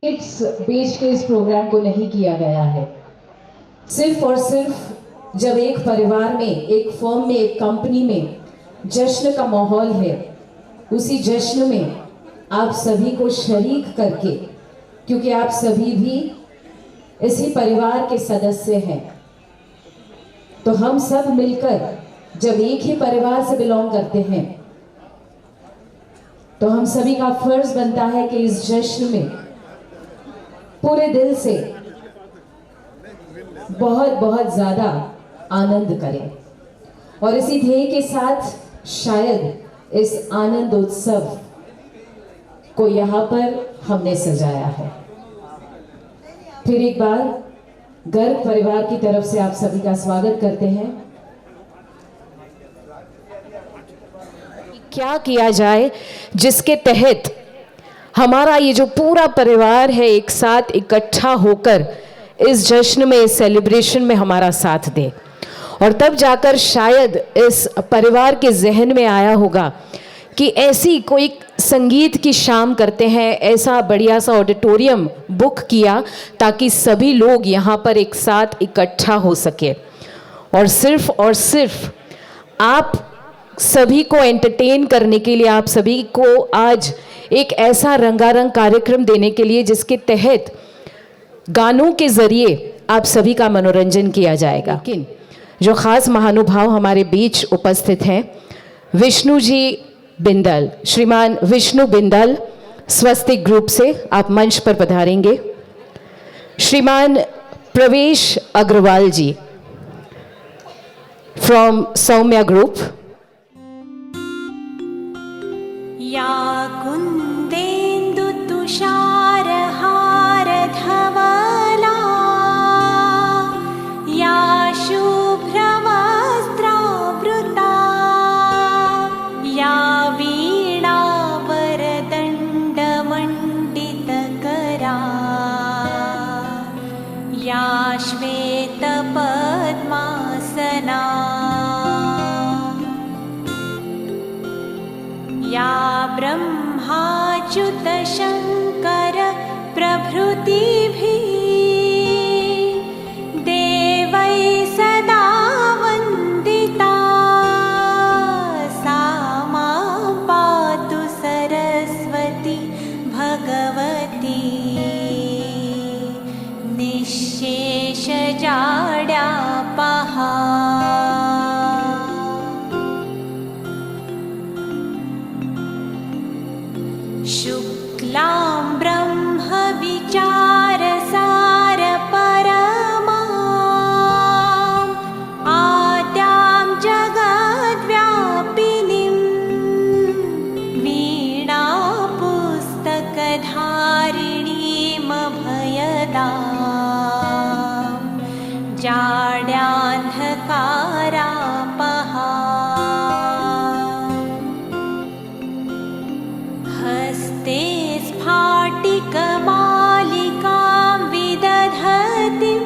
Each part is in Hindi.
इट्स बेच के इस प्रोग्राम को नहीं किया गया है। सिर्फ और सिर्फ जब एक परिवार में, एक फर्म में, एक कंपनी में जश्न का माहौल है, उसी जश्न में आप सभी को शरीक करके, क्योंकि आप सभी भी इसी परिवार के सदस्य हैं, तो हम सब मिलकर जब एक ही परिवार से बिलोंग करते हैं तो हम सभी का फर्ज बनता है कि इस जश्न में पूरे दिल से बहुत बहुत ज्यादा आनंद करें। और इसी ध्येय के साथ शायद इस आनंद उत्सव को यहाँ पर हमने सजाया है। फिर एक बार गर्ग परिवार की तरफ से आप सभी का स्वागत करते हैं। क्या किया जाए जिसके तहत हमारा ये जो पूरा परिवार है एक साथ इकट्ठा होकर इस जश्न में, इस सेलिब्रेशन में हमारा साथ दे। और तब जाकर शायद इस परिवार के जहन में आया होगा कि ऐसी कोई संगीत की शाम करते हैं, ऐसा बढ़िया सा ऑडिटोरियम बुक किया ताकि सभी लोग यहाँ पर एक साथ इकट्ठा हो सके। और सिर्फ आप सभी को एंटरटेन करने के लिए, आप सभी को आज एक ऐसा रंगारंग कार्यक्रम देने के लिए जिसके तहत गानों के ज़रिए आप सभी का मनोरंजन किया जाएगा। लेकिन जो ख़ास महानुभाव हमारे बीच उपस्थित हैं, विष्णु जी बिंदल, श्रीमान विष्णु बिंदल स्वस्तिक ग्रुप से आप मंच पर पधारेंगे। श्रीमान प्रवेश अग्रवाल जी फ्रॉम सौम्या ग्रुप। या कुन्देन्दु तुषारहार धवला या शुभ्रवस्त्रावृता या वीणावरदण्डमण्डितकरा या श्वेतपद्मासना या ब्रह्माच्युत शङ्कर प्रभृतिभिः देवैः सदा वन्दिता सा मां पातु सरस्वती भगवती निःशेषजाड्यापहा। शुक्लां ब्रह्म विचारसार परमां आद्यां जगद्व्यापिनीं वीणा पुस्तकधारिणीमभयदां जाड्यान्धकारापहा। हस्ते स्फाटिकमालिकां विदधतीं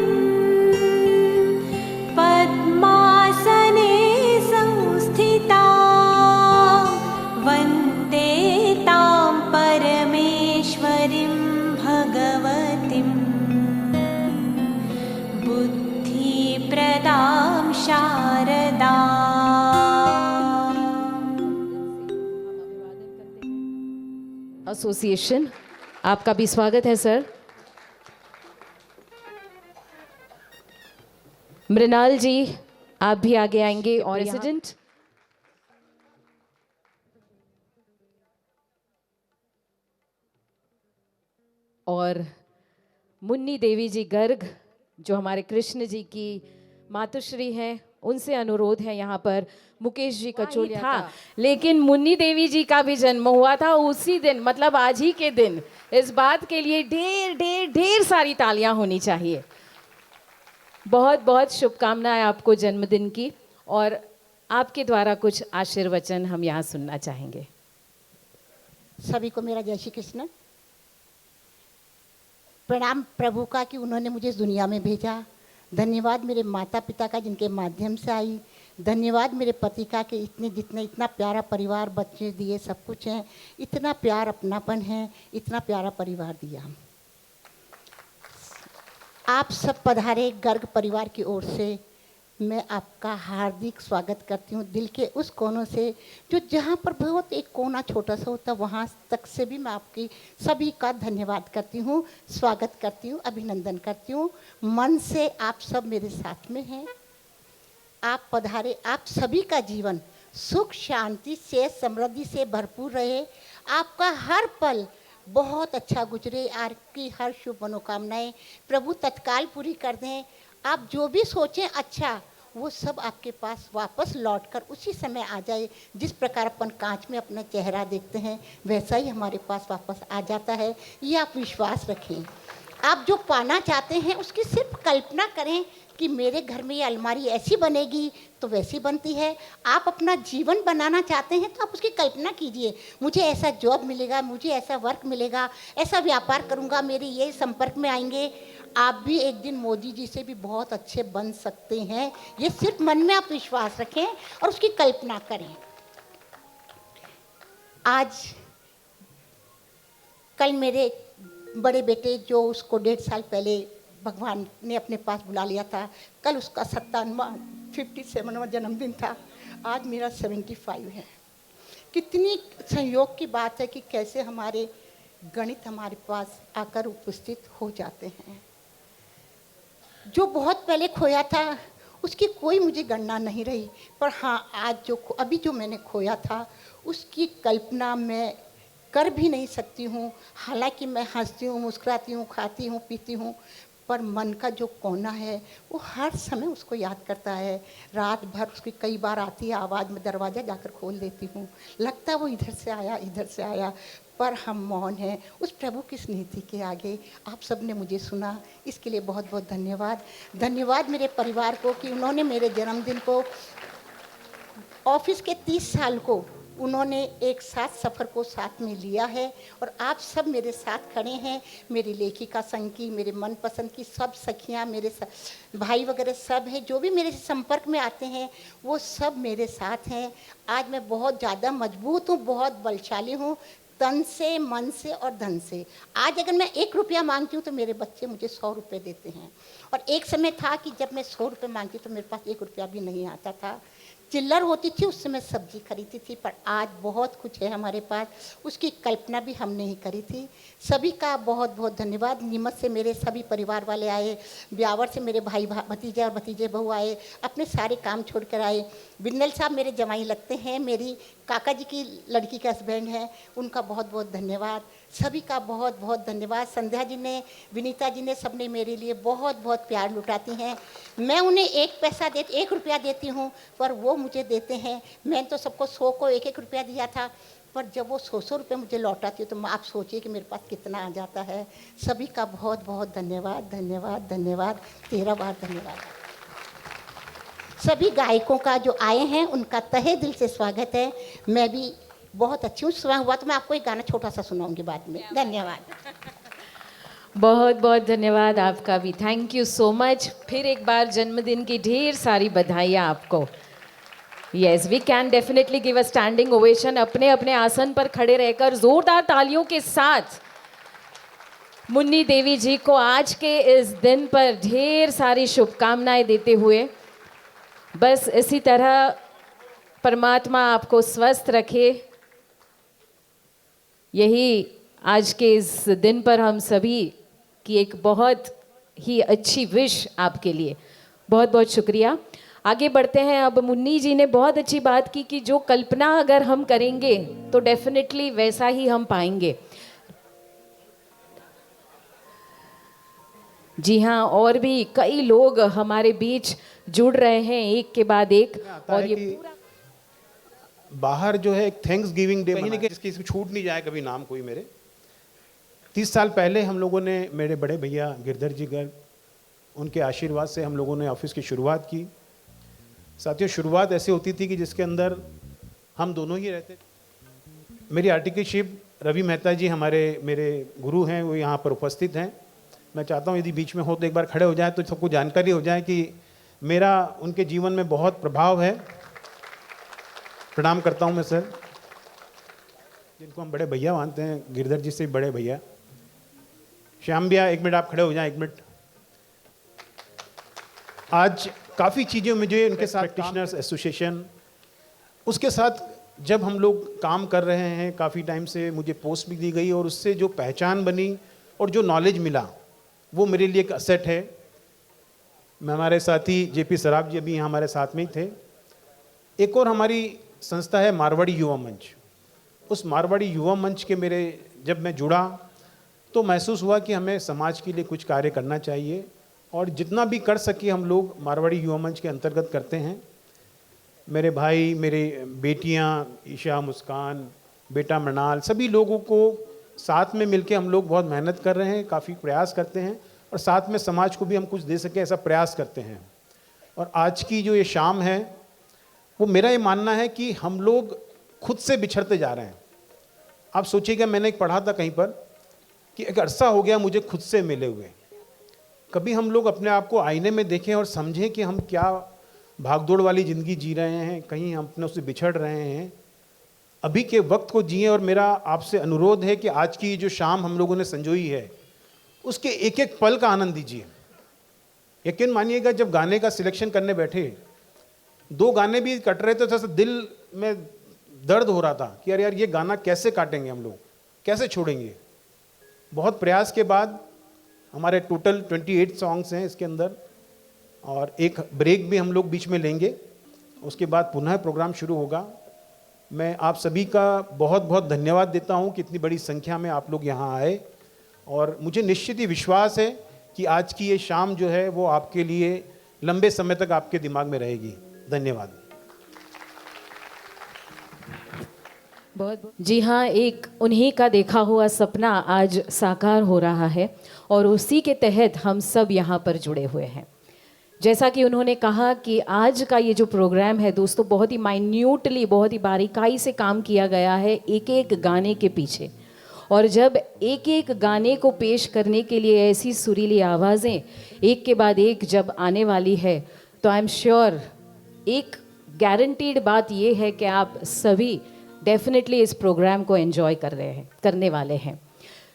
पद्मासने संस्थिता वन्दे तां परमेश्वरीं भगवतीं बुद्धिप्रदां शारदा। एसोसिएशन, आपका भी स्वागत है सर। मृणाल जी, आप भी आगे आएंगे। और प्रेसिडेंट और मुन्नी देवी जी गर्ग, जो हमारे कृष्ण जी की मातुश्री हैं, उनसे अनुरोध है यहाँ पर मुकेश जी कचोलिया था, लेकिन मुन्नी देवी जी का भी जन्म हुआ था उसी दिन, मतलब आज ही के दिन। इस बात के लिए ढेर ढेर ढेर सारी तालियां होनी चाहिए। बहुत बहुत शुभकामनाएं आपको जन्मदिन की, और आपके द्वारा कुछ आशीर्वचन हम यहाँ सुनना चाहेंगे। सभी को मेरा जय श्री कृष्ण। प्रणाम प्रभु का कि उन्होंने मुझे इस दुनिया में भेजा। धन्यवाद मेरे माता पिता का जिनके माध्यम से आई। धन्यवाद मेरे पति का कि इतना प्यारा परिवार, बच्चे दिए, सब कुछ है, इतना प्यार अपनापन है, इतना प्यारा परिवार दिया। आप सब पधारे गर्ग परिवार की ओर से मैं आपका हार्दिक स्वागत करती हूँ दिल के उस कोनों से, जो जहाँ पर बहुत एक कोना छोटा सा होता वहाँ तक से भी मैं आपकी सभी का धन्यवाद करती हूँ, स्वागत करती हूँ, अभिनंदन करती हूँ। मन से आप सब मेरे साथ में हैं। आप पधारे, आप सभी का जीवन सुख शांति से समृद्धि से भरपूर रहे, आपका हर पल बहुत अच्छा गुजरे, आपकी हर शुभ मनोकामनाएं प्रभु तत्काल पूरी कर दें। आप जो भी सोचें अच्छा वो सब आपके पास वापस लौटकर उसी समय आ जाए। जिस प्रकार अपन कांच में अपना चेहरा देखते हैं वैसा ही हमारे पास वापस आ जाता है, ये आप विश्वास रखें। आप जो पाना चाहते हैं उसकी सिर्फ कल्पना करें कि मेरे घर में ये अलमारी ऐसी बनेगी तो वैसी बनती है। आप अपना जीवन बनाना चाहते हैं तो आप उसकी कल्पना कीजिए, मुझे ऐसा जॉब मिलेगा, मुझे ऐसा वर्क मिलेगा, ऐसा व्यापार करूंगा, मेरे ये संपर्क में आएंगे। आप भी एक दिन मोदी जी से भी बहुत अच्छे बन सकते हैं, ये सिर्फ मन में आप विश्वास रखें और उसकी कल्पना करें। आज कल मेरे बड़े बेटे जो उसको 1.5 साल पहले भगवान ने अपने पास बुला लिया था, कल उसका 57वां जन्मदिन था। आज मेरा 75 है। कितनी संयोग की बात है कि कैसे हमारे गणित हमारे पास आकर उपस्थित हो जाते हैं। जो बहुत पहले खोया था उसकी कोई मुझे गणना नहीं रही, पर हाँ आज जो अभी जो मैंने खोया था उसकी कल्पना मैं कर भी नहीं सकती हूँ। हालांकि मैं हंसती हूँ, मुस्कुराती हूँ, खाती हूँ, पीती हूँ, पर मन का जो कोना है वो हर समय उसको याद करता है। रात भर उसकी कई बार आती है आवाज़, में दरवाज़ा जाकर खोल देती हूँ, लगता है वो इधर से आया इधर से आया, पर हम मौन हैं उस प्रभु की स्नेह के आगे। आप सब ने मुझे सुना, इसके लिए बहुत बहुत धन्यवाद। धन्यवाद मेरे परिवार को कि उन्होंने मेरे जन्मदिन को, ऑफिस के 30 साल को उन्होंने एक साथ सफ़र को साथ में लिया है और आप सब मेरे साथ खड़े हैं। मेरी लेखिका संघ की, मेरे मनपसंद की सब सखियाँ, मेरे भाई वगैरह सब हैं, जो भी मेरे संपर्क में आते हैं वो सब मेरे साथ हैं। आज मैं बहुत ज़्यादा मजबूत हूँ, बहुत बलशाली हूँ, तन से, मन से और धन से। आज अगर मैं 1 रुपया मांगती हूँ तो मेरे बच्चे मुझे 100 रुपये देते हैं। और एक समय था कि जब मैं 100 रुपये मांगती तो मेरे पास 1 रुपया भी नहीं आता था। चिल्लर होती थी उस समय सब्जी खरीदती थी, पर आज बहुत कुछ है हमारे पास, उसकी कल्पना भी हम नहीं करी थी। सभी का बहुत बहुत धन्यवाद। नीमच से मेरे सभी परिवार वाले आए, ब्यावर से मेरे भाई भतीजे और भतीजे बहू आए, अपने सारे काम छोड़ कर आए। बिंदल साहब मेरे जमाई लगते हैं, मेरी काका जी की लड़की के हस्बैंड हैं, उनका बहुत बहुत धन्यवाद। सभी का बहुत बहुत धन्यवाद। संध्या जी ने, विनीता जी ने, सबने मेरे लिए बहुत बहुत प्यार लुटाती हैं। मैं उन्हें 1 रुपया देती हूँ पर वो मुझे देते हैं। मैं तो सबको 100 को 1 रुपया दिया था, पर जब वो 100 रुपये मुझे लौटाती है तो आप सोचिए कि मेरे पास कितना आ जाता है। सभी का बहुत बहुत धन्यवाद धन्यवाद धन्यवाद, 13 बार धन्यवाद। सभी गायकों का जो आए हैं उनका तहे दिल से स्वागत है। मैं भी बहुत अच्छी हूँ। सुबह हुआ तो मैं आपको एक गाना छोटा सा सुनाऊंगी बाद में। धन्यवाद। बहुत बहुत धन्यवाद आपका भी, थैंक यू सो मच। फिर एक बार जन्मदिन की ढेर सारी बधाइयाँ आपको। Yes, we can definitely give a standing ovation. अपने अपने आसन पर खड़े रहकर जोरदार तालियों के साथ मुन्नी देवी जी को आज के इस दिन पर ढेर सारी शुभकामनाएं देते हुए, बस इसी तरह परमात्मा आपको स्वस्थ रखे, यही आज के इस दिन पर हम सभी की एक बहुत ही अच्छी विश आपके लिए। बहुत बहुत शुक्रिया। आगे बढ़ते हैं। अब मुन्नी जी ने बहुत अच्छी बात की कि जो कल्पना अगर हम करेंगे तो डेफिनेटली वैसा ही हम पाएंगे। जी हाँ, और भी कई लोग हमारे बीच जुड़ रहे हैं एक के बाद एक, और ये पूरा बाहर जो है एक थैंक्स गिविंग डे कहीं ना कहीं जिसकी छूट नहीं जाए कभी नाम कोई मेरे। 30 साल पहले हम लोगों ने, मेरे बड़े भैया गिरधर जी गर्ग, उनके आशीर्वाद से हम लोगों ने ऑफिस की शुरुआत की। साथियों, शुरुआत ऐसी होती थी कि जिसके अंदर हम दोनों ही रहते। मेरी आर्टिकलशिप रवि मेहता जी मेरे गुरु हैं, वो यहाँ पर उपस्थित हैं। मैं चाहता हूँ यदि बीच में हो तो एक बार खड़े हो जाए तो सबको जानकारी हो जाए कि मेरा उनके जीवन में बहुत प्रभाव है। प्रणाम करता हूँ मैं सर, जिनको हम बड़े भैया मानते हैं, गिरधर जी से बड़े भैया। श्याम भैया, 1 मिनट आप खड़े हो जाएं, 1 मिनट। आज काफ़ी चीज़ें मुझे उनके साथ प्रैक्टिशनर्स एसोसिएशन, उसके साथ जब हम लोग काम कर रहे हैं काफ़ी टाइम से, मुझे पोस्ट भी दी गई और उससे जो पहचान बनी और जो नॉलेज मिला वो मेरे लिए एक असेट है। मैं हमारे साथी जेपी सराफ जी अभी यहाँ हमारे साथ में ही थे। एक और हमारी संस्था है मारवाड़ी युवा मंच। उस मारवाड़ी युवा मंच के मेरे जब मैं जुड़ा तो महसूस हुआ कि हमें समाज के लिए कुछ कार्य करना चाहिए और जितना भी कर सके हम लोग मारवाड़ी युवा मंच के अंतर्गत करते हैं। मेरे भाई, मेरे बेटियां ईशा, मुस्कान, बेटा मृणाल, सभी लोगों को साथ में मिलके हम लोग बहुत मेहनत कर रहे हैं, काफ़ी प्रयास करते हैं और साथ में समाज को भी हम कुछ दे सके ऐसा प्रयास करते हैं। और आज की जो ये शाम है वो मेरा ये मानना है कि हम लोग खुद से बिछड़ते जा रहे हैं। आप सोचिएगा, मैंने एक पढ़ा था कहीं पर कि एक अरसा हो गया मुझे खुद से मिले हुए। कभी हम लोग अपने आप को आईने में देखें और समझें कि हम क्या भागदौड़ वाली ज़िंदगी जी रहे हैं, कहीं हम अपने उससे बिछड़ रहे हैं। अभी के वक्त को जिए और मेरा आपसे अनुरोध है कि आज की जो शाम हम लोगों ने संजोई है उसके एक एक पल का आनंद दीजिए। यकीन मानिएगा, जब गाने का सिलेक्शन करने बैठे, 2 गाने भी कट रहे थे तो दिल में दर्द हो रहा था कि यार ये गाना कैसे काटेंगे हम लोग, कैसे छोड़ेंगे। बहुत प्रयास के बाद हमारे टोटल 28 सॉन्ग्स हैं इसके अंदर और एक ब्रेक भी हम लोग बीच में लेंगे, उसके बाद पुनः प्रोग्राम शुरू होगा। मैं आप सभी का बहुत बहुत धन्यवाद देता हूं कि इतनी बड़ी संख्या में आप लोग यहां आए और मुझे निश्चित ही विश्वास है कि आज की ये शाम जो है वो आपके लिए लंबे समय तक आपके दिमाग में रहेगी। धन्यवाद। बहुत जी हाँ, एक उन्हीं का देखा हुआ सपना आज साकार हो रहा है और उसी के तहत हम सब यहाँ पर जुड़े हुए हैं। जैसा कि उन्होंने कहा कि आज का ये जो प्रोग्राम है दोस्तों, बहुत ही माइन्यूटली, बहुत ही बारीकाई से काम किया गया है एक एक गाने के पीछे। और जब एक एक गाने को पेश करने के लिए ऐसी सुरीली आवाज़ें एक के बाद एक जब आने वाली है तो आई एम श्योर एक गारंटीड बात ये है कि आप सभी डेफिनेटली इस प्रोग्राम को एंजॉय करने वाले हैं।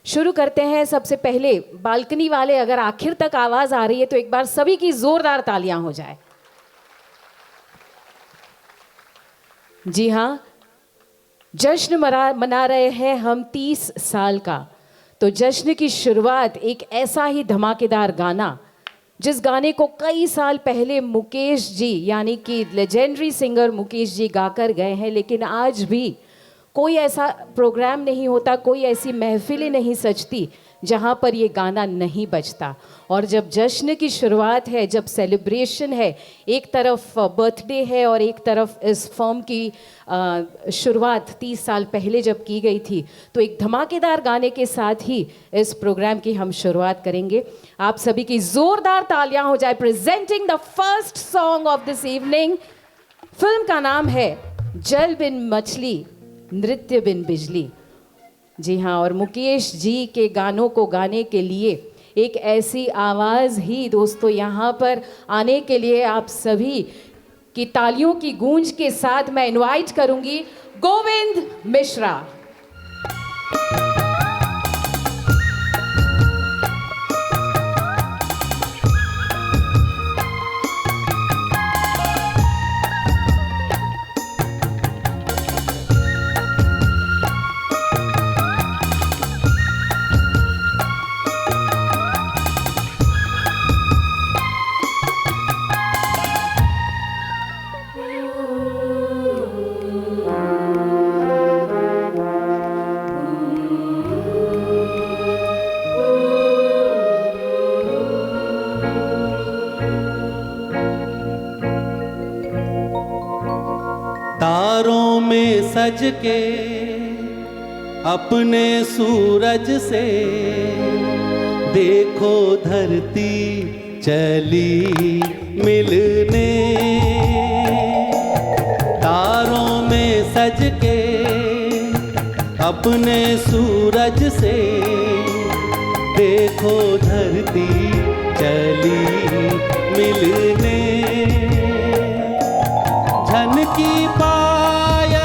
शुरू करते हैं। सबसे पहले बालकनी वाले, अगर आखिर तक आवाज आ रही है तो एक बार सभी की जोरदार तालियां हो जाए। जी हाँ, जश्न मना रहे हैं हम 30 साल का। तो जश्न की शुरुआत एक ऐसा ही धमाकेदार गाना, जिस गाने को कई साल पहले मुकेश जी यानी कि लेजेंडरी सिंगर मुकेश जी गाकर गए हैं, लेकिन आज भी कोई ऐसा प्रोग्राम नहीं होता, कोई ऐसी महफिलें नहीं सजती जहाँ पर ये गाना नहीं बजता। और जब जश्न की शुरुआत है, जब सेलिब्रेशन है, एक तरफ बर्थडे है और एक तरफ इस फॉर्म की शुरुआत 30 साल पहले जब की गई थी, तो एक धमाकेदार गाने के साथ ही इस प्रोग्राम की हम शुरुआत करेंगे। आप सभी की जोरदार तालियां हो जाए। Presenting the first song of this evening. Film का नाम है जल बिन मछली, नृत्य बिन बिजली। जी हाँ, और मुकेश जी के गानों को गाने के लिए एक ऐसी आवाज़ ही दोस्तों यहाँ पर आने के लिए आप सभी की तालियों की गूंज के साथ मैं इनवाइट करूंगी गोविंद मिश्रा। तारों में सज के अपने सूरज से देखो धरती चली मिलने। तारों में सज के अपने सूरज से देखो धरती चली मिलने। झनकी पायल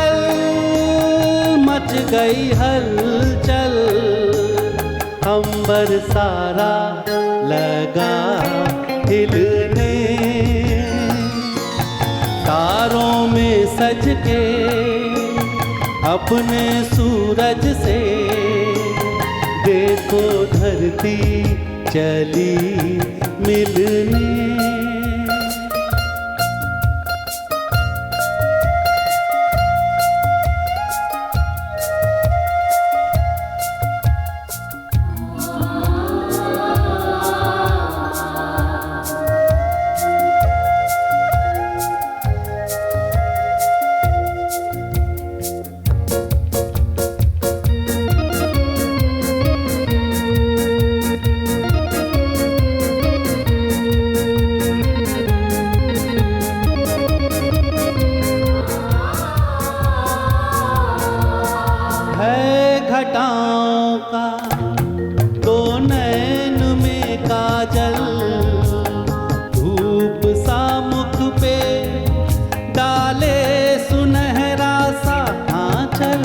मच गई हलचल, अंबर सारा लगा हिलने। सज के अपने सूरज से देखो धरती चली मिलने। घटाओं का तो नैन में काजल, धूप सा मुख पे डाले सुनहरा सा आंचल।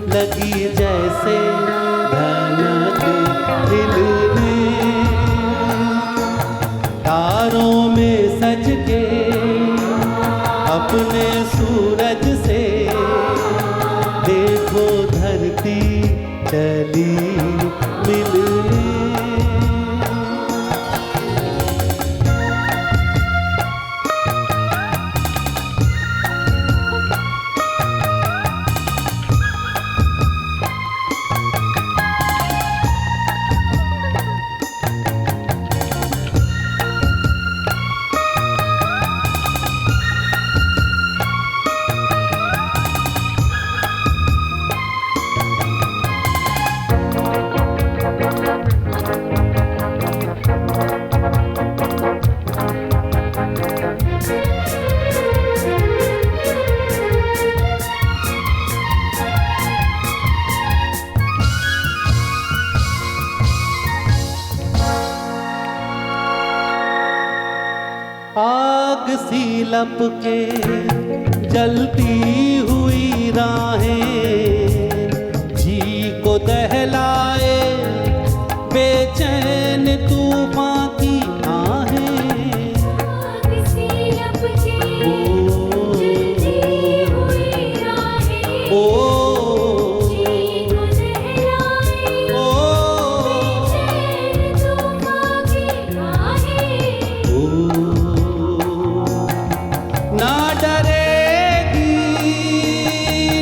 लगी जैसे धनक हिलने, तारों में सज के अपने सूरज से देखो धरती चली मिलने। आग सी लपके जलती हुई राहें, जी को दहलाए बेचैन तूफान की आहें। आग सी लपके जलती हुई राहें, ओ जी को दहलाए बेचैन तूफान की आहें। ना डरेगी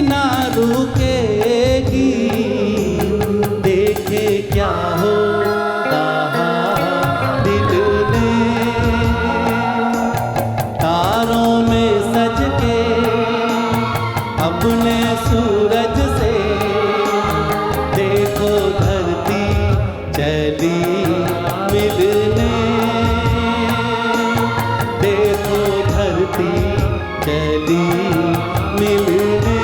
ना रुकेगी, देखे क्या होता दिल ने। तारों में सज के अपने सूरज से देखो धरती चली मिलने। देखो धरती चली मिलने,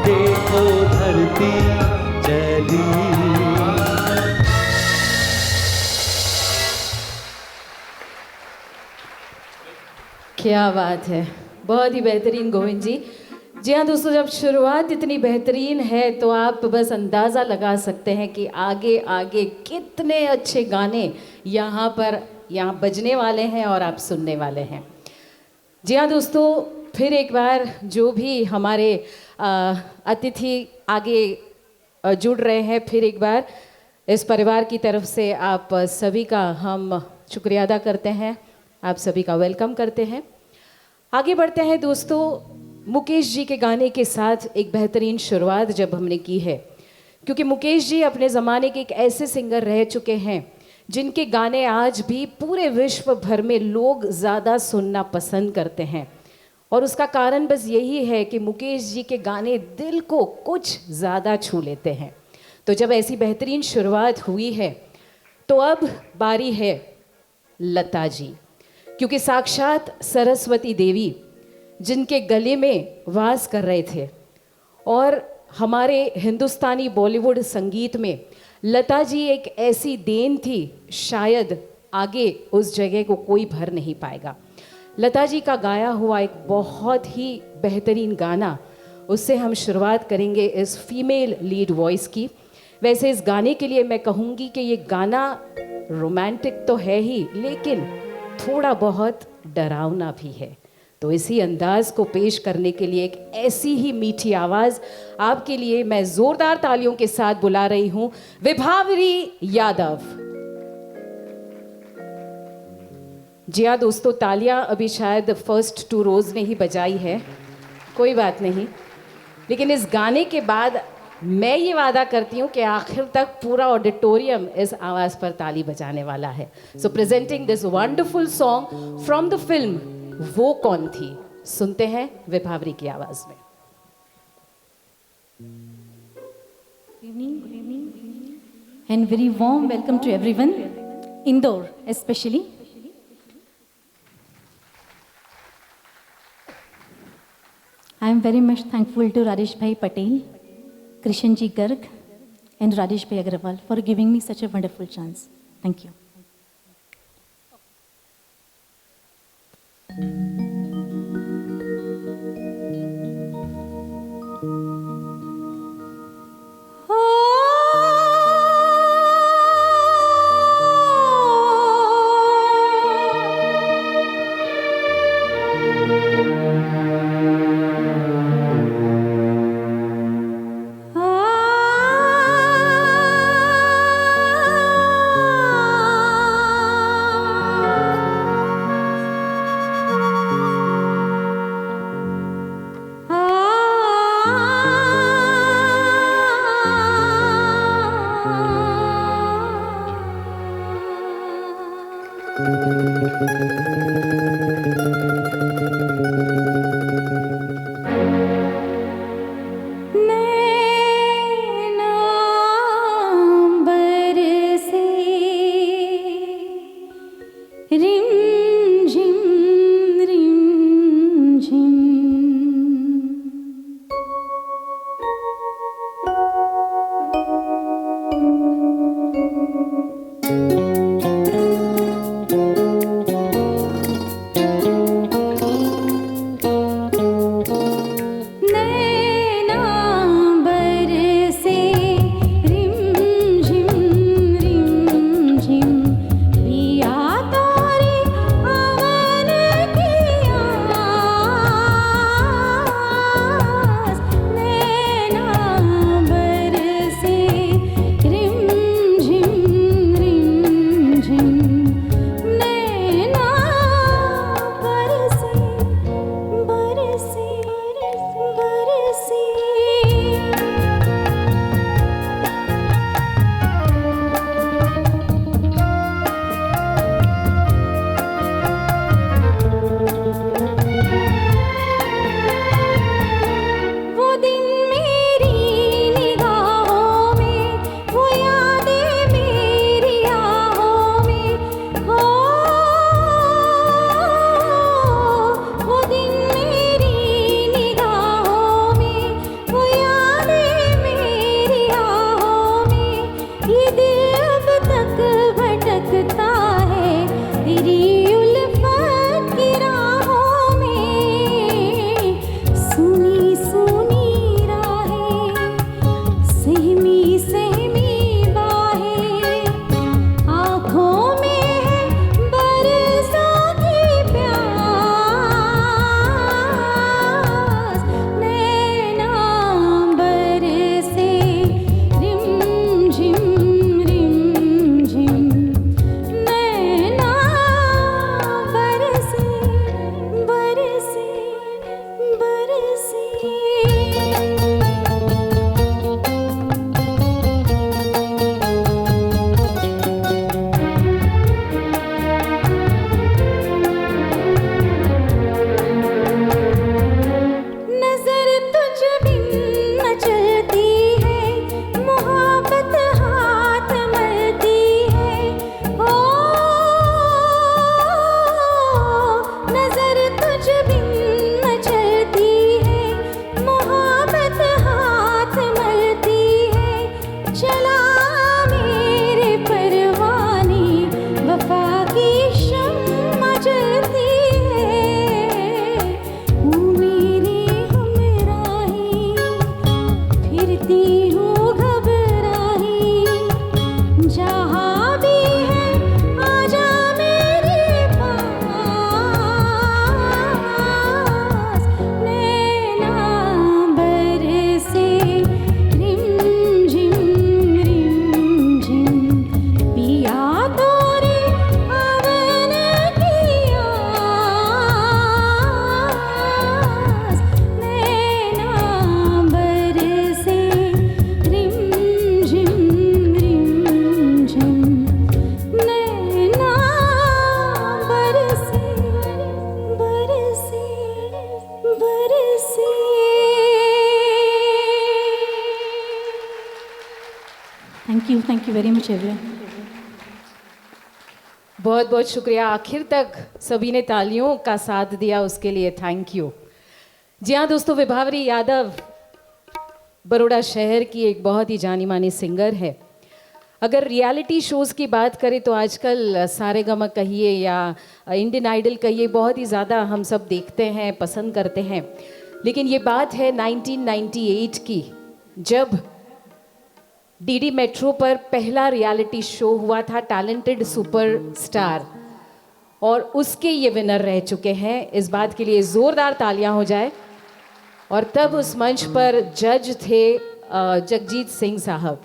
देखो धरती चली। क्या बात है, बहुत ही बेहतरीन गोविंद जी। जी हाँ दोस्तों, जब शुरुआत इतनी बेहतरीन है तो आप बस अंदाज़ा लगा सकते हैं कि आगे आगे कितने अच्छे गाने यहाँ बजने वाले हैं और आप सुनने वाले हैं। जी हाँ दोस्तों, फिर एक बार जो भी हमारे अतिथि आगे जुड़ रहे हैं, फिर एक बार इस परिवार की तरफ से आप सभी का हम शुक्रिया अदा करते हैं, आप सभी का वेलकम करते हैं। आगे बढ़ते हैं दोस्तों, मुकेश जी के गाने के साथ एक बेहतरीन शुरुआत जब हमने की है, क्योंकि मुकेश जी अपने ज़माने के एक ऐसे सिंगर रह चुके हैं जिनके गाने आज भी पूरे विश्व भर में लोग ज़्यादा सुनना पसंद करते हैं। और उसका कारण बस यही है कि मुकेश जी के गाने दिल को कुछ ज़्यादा छू लेते हैं। तो जब ऐसी बेहतरीन शुरुआत हुई है तो अब बारी है लता जी, क्योंकि साक्षात सरस्वती देवी जिनके गले में वास कर रहे थे और हमारे हिंदुस्तानी बॉलीवुड संगीत में लता जी एक ऐसी देन थी, शायद आगे उस जगह को कोई भर नहीं पाएगा। लता जी का गाया हुआ एक बहुत ही बेहतरीन गाना, उससे हम शुरुआत करेंगे इस फीमेल लीड वॉइस की। वैसे इस गाने के लिए मैं कहूँगी कि ये गाना रोमांटिक तो है ही, लेकिन थोड़ा बहुत डरावना भी है। तो इसी अंदाज को पेश करने के लिए एक ऐसी ही मीठी आवाज़ आपके लिए मैं ज़ोरदार तालियों के साथ बुला रही हूँ, विभावरी यादव। जी हाँ दोस्तों, तालियां अभी शायद फर्स्ट 2 रोज़ ने ही बजाई है, कोई बात नहीं, लेकिन इस गाने के बाद मैं ये वादा करती हूँ कि आखिर तक पूरा ऑडिटोरियम इस आवाज़ पर ताली बजाने वाला है। So presenting this wonderful song from the film Woh Kaun थी, सुनते हैं विभावरी की आवाज़ में। Good evening and very warm welcome to everyone, Indore especially. I am very much thankful to Rajesh Bhai Patel, Krishan ji Garg and Rajesh Bhai Agrawal for giving me such a wonderful chance. Thank you. Thank you very much, everyone. बहुत बहुत शुक्रिया। आखिर तक सभी ने तालियों का साथ दिया, उसके लिए थैंक यू। जी हाँ दोस्तों, विभावरी यादव बड़ौदा शहर की एक बहुत ही जानी मानी सिंगर है। अगर रियलिटी शोज़ की बात करें तो आजकल सारेगामा कहिए या इंडियन आइडल कहिए, बहुत ही ज़्यादा हम सब देखते हैं, पसंद करते हैं। लेकिन ये बात है 1998 की, जब डीडी मेट्रो पर पहला रियलिटी शो हुआ था टैलेंटेड सुपरस्टार, और उसके ये विनर रह चुके हैं। इस बात के लिए ज़ोरदार तालियां हो जाए। और तब उस मंच पर जज थे जगजीत सिंह साहब।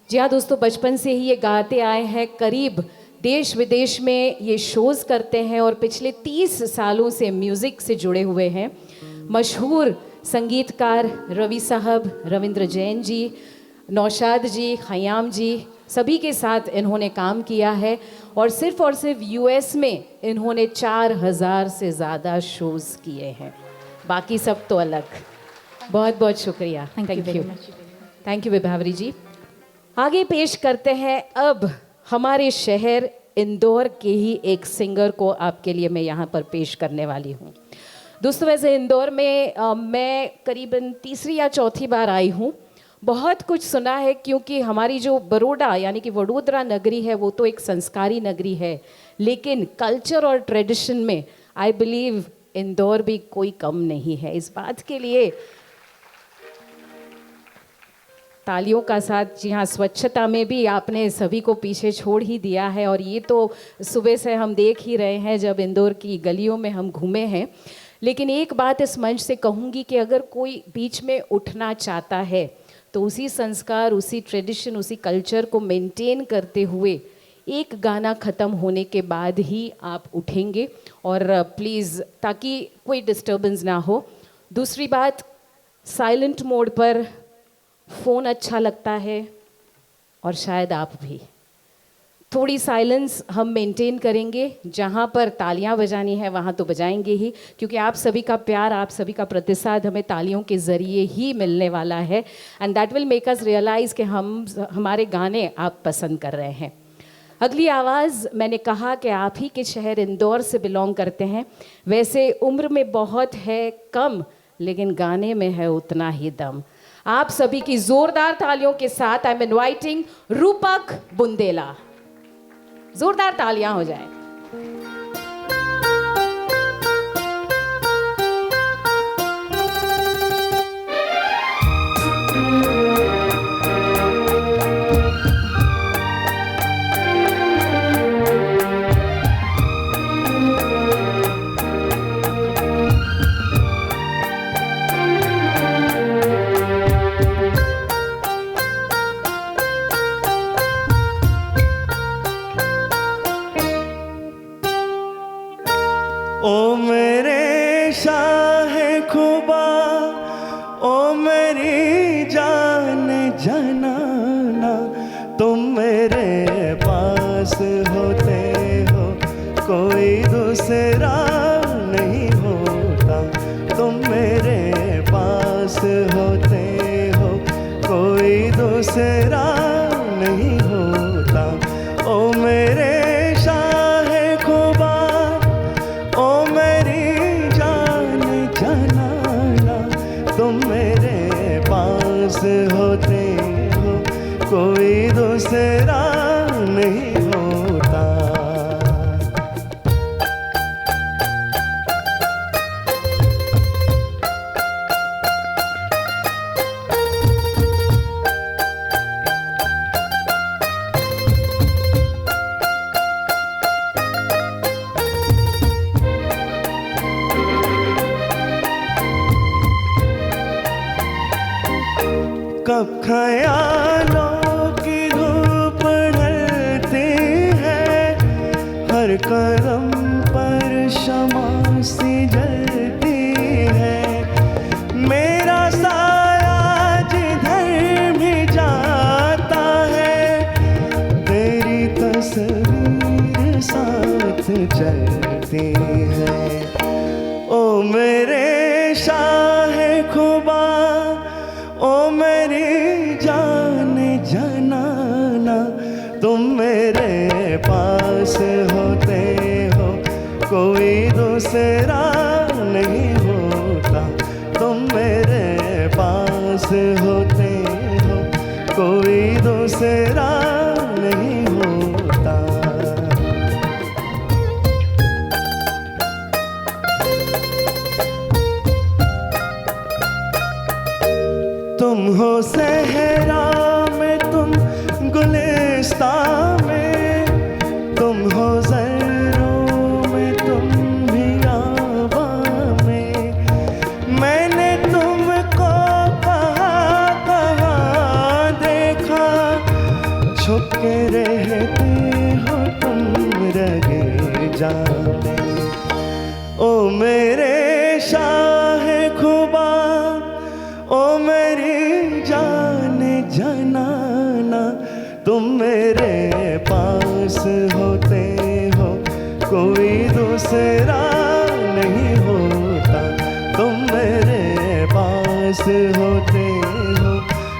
जी हाँ दोस्तों, बचपन से ही ये गाते आए हैं, करीब देश विदेश में ये शोज़ करते हैं और पिछले 30 सालों से म्यूज़िक से जुड़े हुए हैं। मशहूर संगीतकार रवि साहब, रविंद्र जैन जी, नौशाद जी, खयाम जी, सभी के साथ इन्होंने काम किया है। और सिर्फ यूएस में इन्होंने 4000 से ज़्यादा शोज़ किए हैं। बाकी सब तो अलग। बहुत बहुत शुक्रिया। Thank you very much. Thank you Vibhavari ji. आगे पेश करते हैं अब हमारे शहर इंदौर के ही एक सिंगर को, आपके लिए मैं यहाँ पर पेश करने वाली हूँ। दोस्तों वैसे इंदौर में मैं करीबन तीसरी या चौथी बार आई हूँ। बहुत कुछ सुना है, क्योंकि हमारी जो बड़ौदा यानी कि वडोदरा नगरी है वो तो एक संस्कारी नगरी है, लेकिन कल्चर और ट्रेडिशन में आई बिलीव इंदौर भी कोई कम नहीं है। इस बात के लिए तालियों का साथ। जी हाँ, स्वच्छता में भी आपने सभी को पीछे छोड़ ही दिया है, और ये तो सुबह से हम देख ही रहे हैं जब इंदौर की गलियों में हम घूमे हैं। लेकिन एक बात इस मंच से कहूँगी कि अगर कोई बीच में उठना चाहता है तो उसी संस्कार, उसी ट्रेडिशन, उसी कल्चर को मेंटेन करते हुए एक गाना ख़त्म होने के बाद ही आप उठेंगे, और प्लीज़ ताकि कोई डिस्टर्बेंस ना हो। दूसरी बात, साइलेंट मोड पर फ़ोन अच्छा लगता है, और शायद आप भी थोड़ी साइलेंस हम मेंटेन करेंगे। जहाँ पर तालियां बजानी है वहाँ तो बजाएंगे ही, क्योंकि आप सभी का प्यार, आप सभी का प्रतिसाद हमें तालियों के ज़रिए ही मिलने वाला है। And that will make us realise कि हमारे गाने आप पसंद कर रहे हैं। अगली आवाज़, मैंने कहा कि आप ही के शहर इंदौर से बिलोंग करते हैं। वैसे उम्र में बहुत है कम, लेकिन गाने में है उतना ही दम। आप सभी की ज़ोरदार तालियों के साथ आई एम इनवाइटिंग रूपक बुंदेला। जोरदार तालियां हो जाए। ओ मेरे शाहे खुबा, ओ मेरी जान जनाना, तुम मेरे पास होते हो कोई दूसरा नहीं होता, तुम मेरे पास होते हो कोई दूसरा नहीं होता। ओ मेरे शाहे खुबा, ओ मेरी जान जनाना, तुम मेरे पास होते हो कोई दूसरा नहीं होता। कब ख़यालों की धूप ढलती है, हर कदम पर शमा सी जलती है, मेरा साया जिधर भी जाता है, तेरी तस्वीर साथ चलती है। ओ मेरे शाहे खुबा, ओ मेरी जान जनाना, नहीं होता, तुम मेरे पास होते हो, कोई दूसरा नहीं होता। तुम हो सहरा में, तुम गुलिस्ता में, तुम हो ज़र्रों में, तुम भी आवा में। मैंने तुमको कहाँ देखा, छुप के रहते हो तुम रगे जाने। ओ मेरे शाह खुबा, ओ मेरी जाने जनाना, तुम मेरे पास होते हो, कोई दूसरा नहीं होता, तुम मेरे पास होते हो,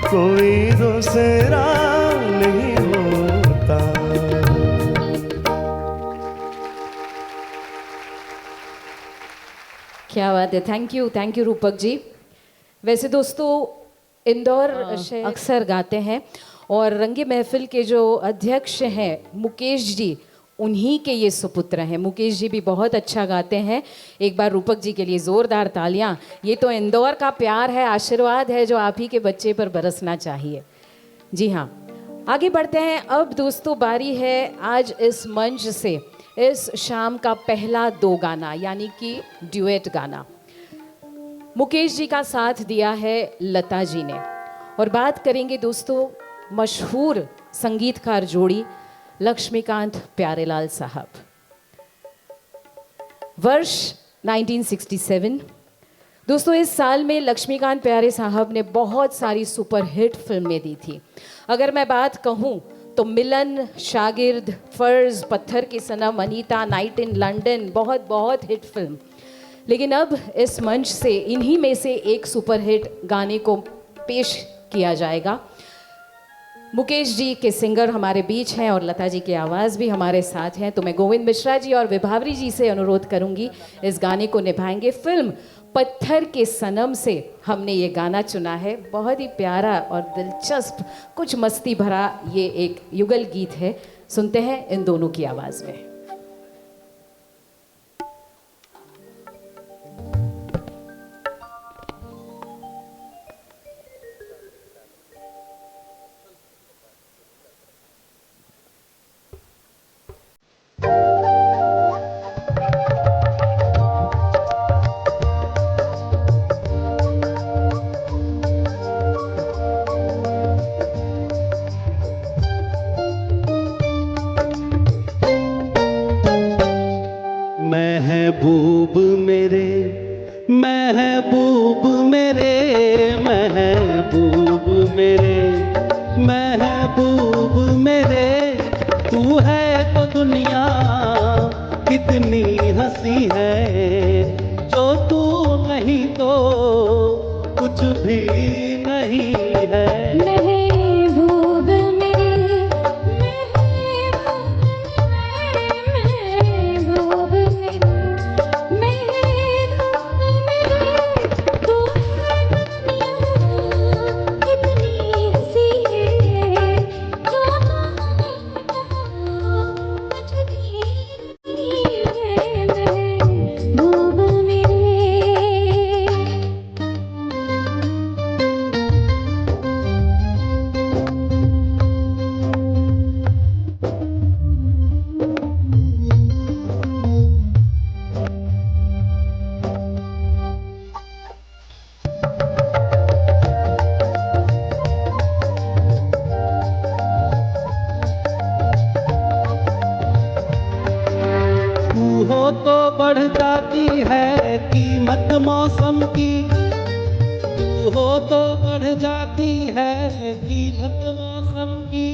कोई दूसरा नहीं होता। क्या बात है, थैंक यू रूपक जी। वैसे दोस्तों इंदौर अक्सर गाते हैं और रंगे महफिल के जो अध्यक्ष हैं मुकेश जी, उन्हीं के ये सुपुत्र हैं। मुकेश जी भी बहुत अच्छा गाते हैं। एक बार रूपक जी के लिए ज़ोरदार तालियां। ये तो इंदौर का प्यार है, आशीर्वाद है जो आप ही के बच्चे पर बरसना चाहिए। जी हाँ, आगे बढ़ते हैं। अब दोस्तों बारी है आज इस मंच से इस शाम का पहला 2 गाना, यानी कि ड्यूएट गाना। मुकेश जी का साथ दिया है लता जी ने, और बात करेंगे दोस्तों मशहूर संगीतकार जोड़ी लक्ष्मीकांत प्यारेलाल साहब। वर्ष 1967। दोस्तों इस साल में लक्ष्मीकांत प्यारे साहब ने बहुत सारी सुपरहिट फिल्में दी थी। अगर मैं बात कहूँ तो मिलन, शागिर्द, फर्ज, पत्थर की सनम, अनीता, नाइट इन लंदन, बहुत हिट फिल्म। लेकिन अब इस मंच से इन्हीं में से एक सुपरहिट गाने को पेश किया जाएगा। मुकेश जी के सिंगर हमारे बीच हैं और लता जी की आवाज़ भी हमारे साथ हैं, तो मैं गोविंद मिश्रा जी और विभावरी जी से अनुरोध करूंगी इस गाने को निभाएंगे। फिल्म पत्थर के सनम से हमने ये गाना चुना है। बहुत ही प्यारा और दिलचस्प, कुछ मस्ती भरा ये एक युगल गीत है। सुनते हैं इन दोनों की आवाज़ में। महबूब मेरे, महबूब मेरे, महबूब मेरे, महबूब मेरे, तू है तो दुनिया कितनी हंसी है, जो तू नहीं तो कुछ भी नहीं है। महबूब मेरे, महबूब मेरे, महबूब मेरे, तू है दुनिया कितनी हंसी है, जो तू नहीं तो कुछ भी नहीं है। महबूब मेरे। तू हो तो बढ़ जाती है कीमत मौसम की, तू हो तो बढ़ जाती है कीमत मौसम की।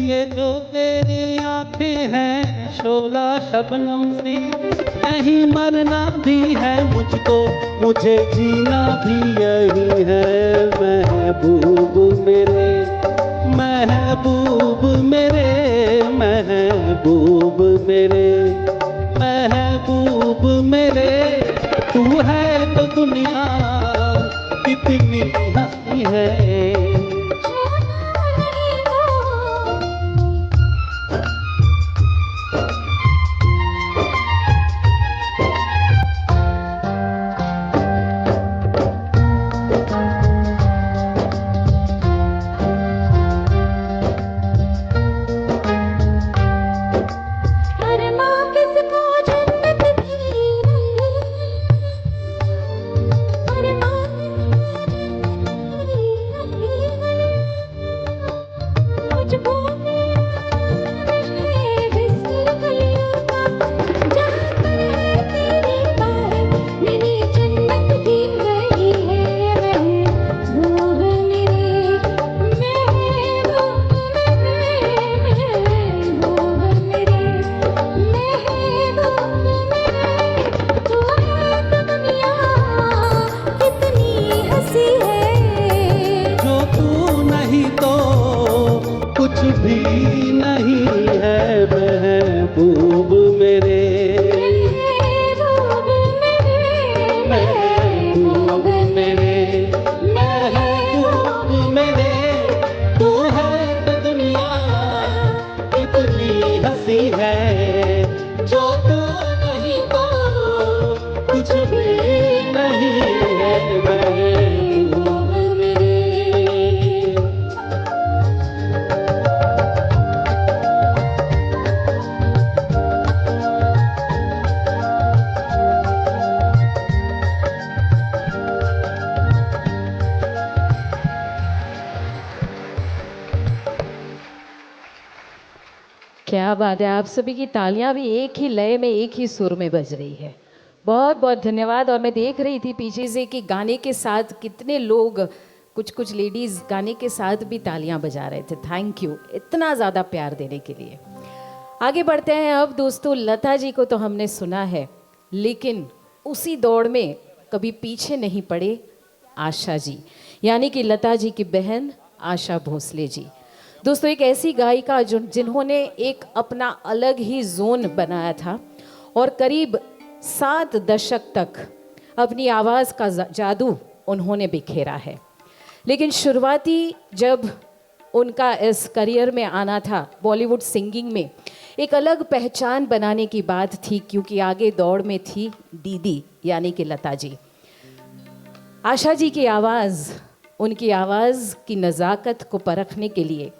ये जो तेरी आंखें हैं शोला शबनम सी, नहीं मरना भी है मुझको, मुझे जीना भी यही है। महबूब मेरे, महबूब मेरे, महबूब मेरे, महबूब मेरे, तू है तो दुनिया कितनी हंसी है। अरमा किसको जन्नत की अरमा मुझको बिस्तर गलियों का जहाँ पर है तेरी बात मेरी जन्नत भी वही है महबूब मेरे महबूब मेरे महबूब मेरे तू है तो दुनिया कितनी हंसी है जो तू नहीं तो कुछ भी नहीं है महबूब मेरे। महबूब मेरे महबूब मेरे महबूब मेरे तू है तो दुनिया कितनी हंसी है। जो तू नहीं तो कुछ भी नहीं है महबूब मेरे। क्या बात है, आप सभी की तालियां भी एक ही लय में एक ही सुर में बज रही है। बहुत बहुत धन्यवाद। और मैं देख रही थी पीछे से कि गाने के साथ कितने लोग, कुछ कुछ लेडीज़ गाने के साथ भी तालियां बजा रहे थे। थैंक यू इतना ज़्यादा प्यार देने के लिए। आगे बढ़ते हैं। अब दोस्तों, लता जी को तो हमने सुना है, लेकिन उसी दौड़ में कभी पीछे नहीं पड़े आशा जी, यानी कि लता जी की बहन आशा भोसले जी। दोस्तों, एक ऐसी गायिका जो जिन्होंने एक अपना अलग ही जोन बनाया था और करीब 7 दशक तक अपनी आवाज़ का जादू उन्होंने बिखेरा है। लेकिन शुरुआती जब उनका इस करियर में आना था बॉलीवुड सिंगिंग में, एक अलग पहचान बनाने की बात थी, क्योंकि आगे दौड़ में थी दीदी यानी कि लता जी। आशा जी की आवाज़, उनकी आवाज़ की नज़ाकत को परखने के लिए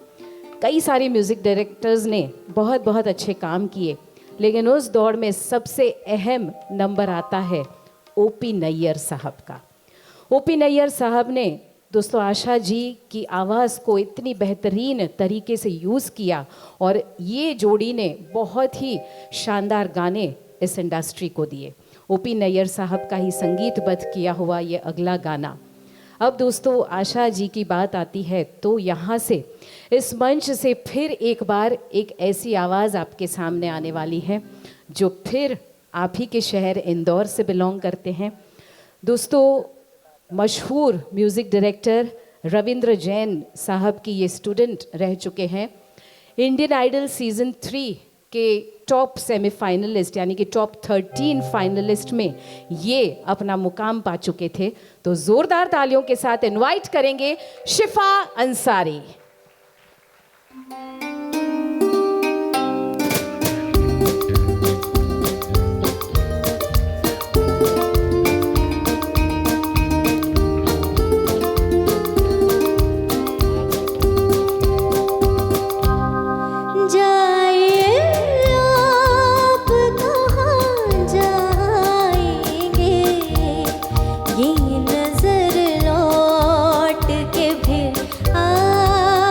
कई सारे म्यूज़िक डायरेक्टर्स ने बहुत बहुत अच्छे काम किए, लेकिन उस दौर में सबसे अहम नंबर आता है ओपी नैयर साहब का। ओपी नैयर साहब ने दोस्तों आशा जी की आवाज़ को इतनी बेहतरीन तरीके से यूज़ किया और ये जोड़ी ने बहुत ही शानदार गाने इस इंडस्ट्री को दिए। ओपी नैयर साहब का ही संगीतबद्ध किया हुआ ये अगला गाना। अब दोस्तों, आशा जी की बात आती है तो यहाँ से इस मंच से फिर एक बार एक ऐसी आवाज़ आपके सामने आने वाली है जो फिर आप ही के शहर इंदौर से बिलोंग करते हैं। दोस्तों, मशहूर म्यूज़िक डायरेक्टर रविंद्र जैन साहब की ये स्टूडेंट रह चुके हैं। इंडियन आइडल सीज़न 3 के टॉप सेमीफाइनलिस्ट यानी कि टॉप 13 फाइनलिस्ट में ये अपना मुकाम पा चुके थे। तो ज़ोरदार तालियों के साथ इनवाइट करेंगे शिफा अंसारी। ये नजर लौट के फिर आ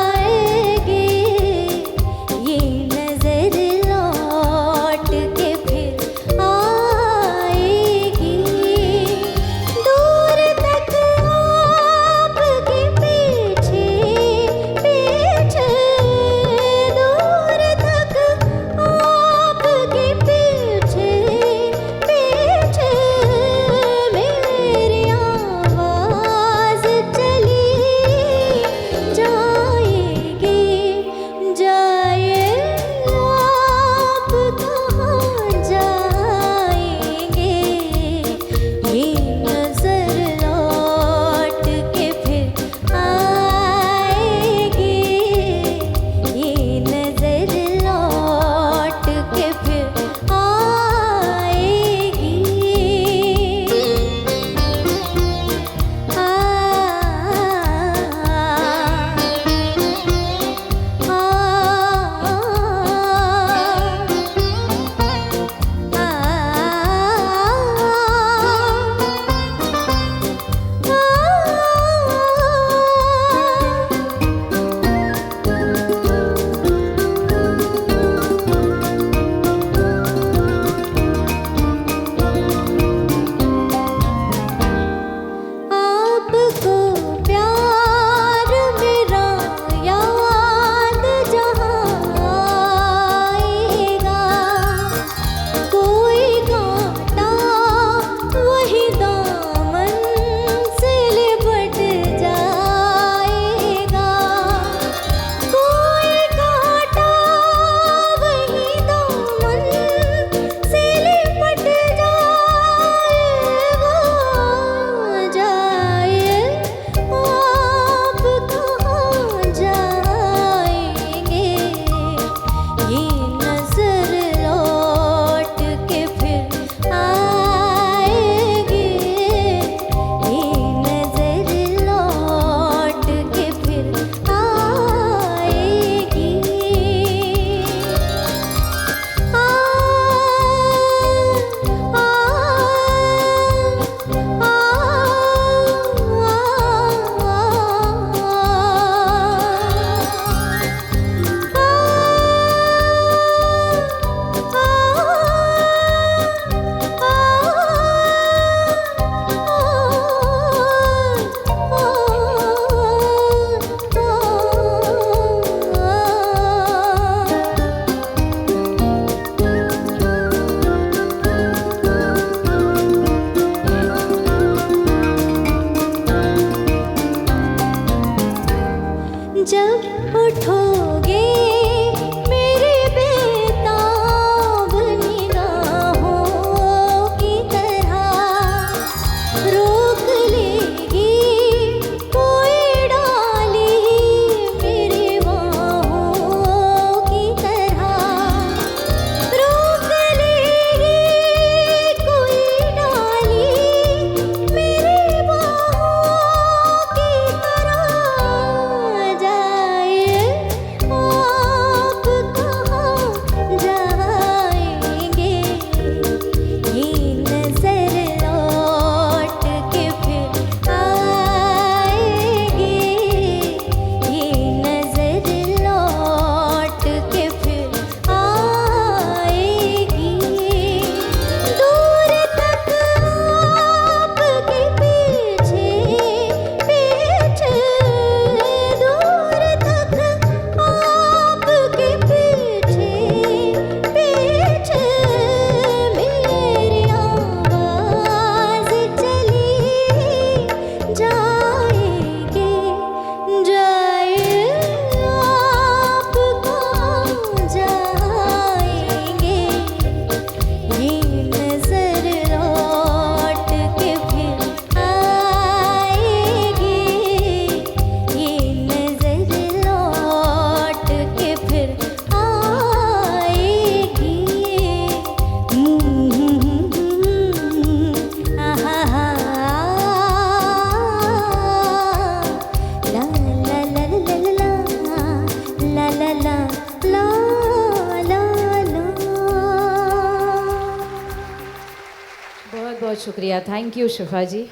शुक्रिया, थैंक यू शिफा जी।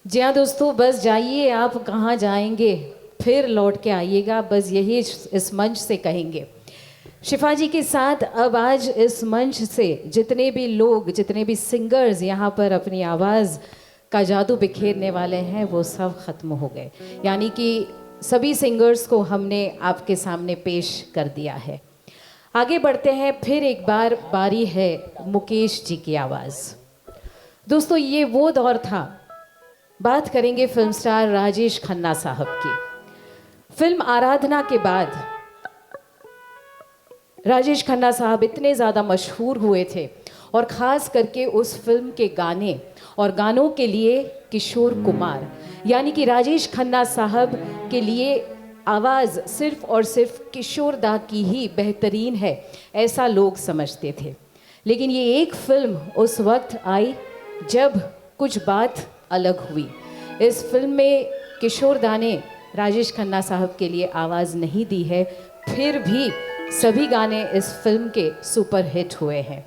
जी हाँ दोस्तों, बस जाइए, आप कहाँ जाएंगे, फिर लौट के आइएगा, बस यही इस मंच से कहेंगे। शिफा जी के साथ अब आज इस मंच से जितने भी लोग, जितने भी सिंगर्स यहाँ पर अपनी आवाज़ का जादू बिखेरने वाले हैं, वो सब ख़त्म हो गए। यानी कि सभी सिंगर्स को हमने आपके सामने पेश कर दिया है। आगे बढ़ते हैं, फिर एक बार बारी है मुकेश जी की आवाज़। दोस्तों, ये वो दौर था, बात करेंगे फिल्म स्टार राजेश खन्ना साहब की। फिल्म आराधना के बाद राजेश खन्ना साहब इतने ज़्यादा मशहूर हुए थे, और ख़ास करके उस फिल्म के गाने और गानों के लिए किशोर कुमार, यानी कि राजेश खन्ना साहब के लिए आवाज़ सिर्फ और सिर्फ किशोर दा की ही बेहतरीन है, ऐसा लोग समझते थे। लेकिन ये एक फिल्म उस वक्त आई जब कुछ बात अलग हुई। इस फिल्म में किशोर दा ने राजेश खन्ना साहब के लिए आवाज़ नहीं दी है, फिर भी सभी गाने इस फिल्म के सुपर हिट हुए हैं।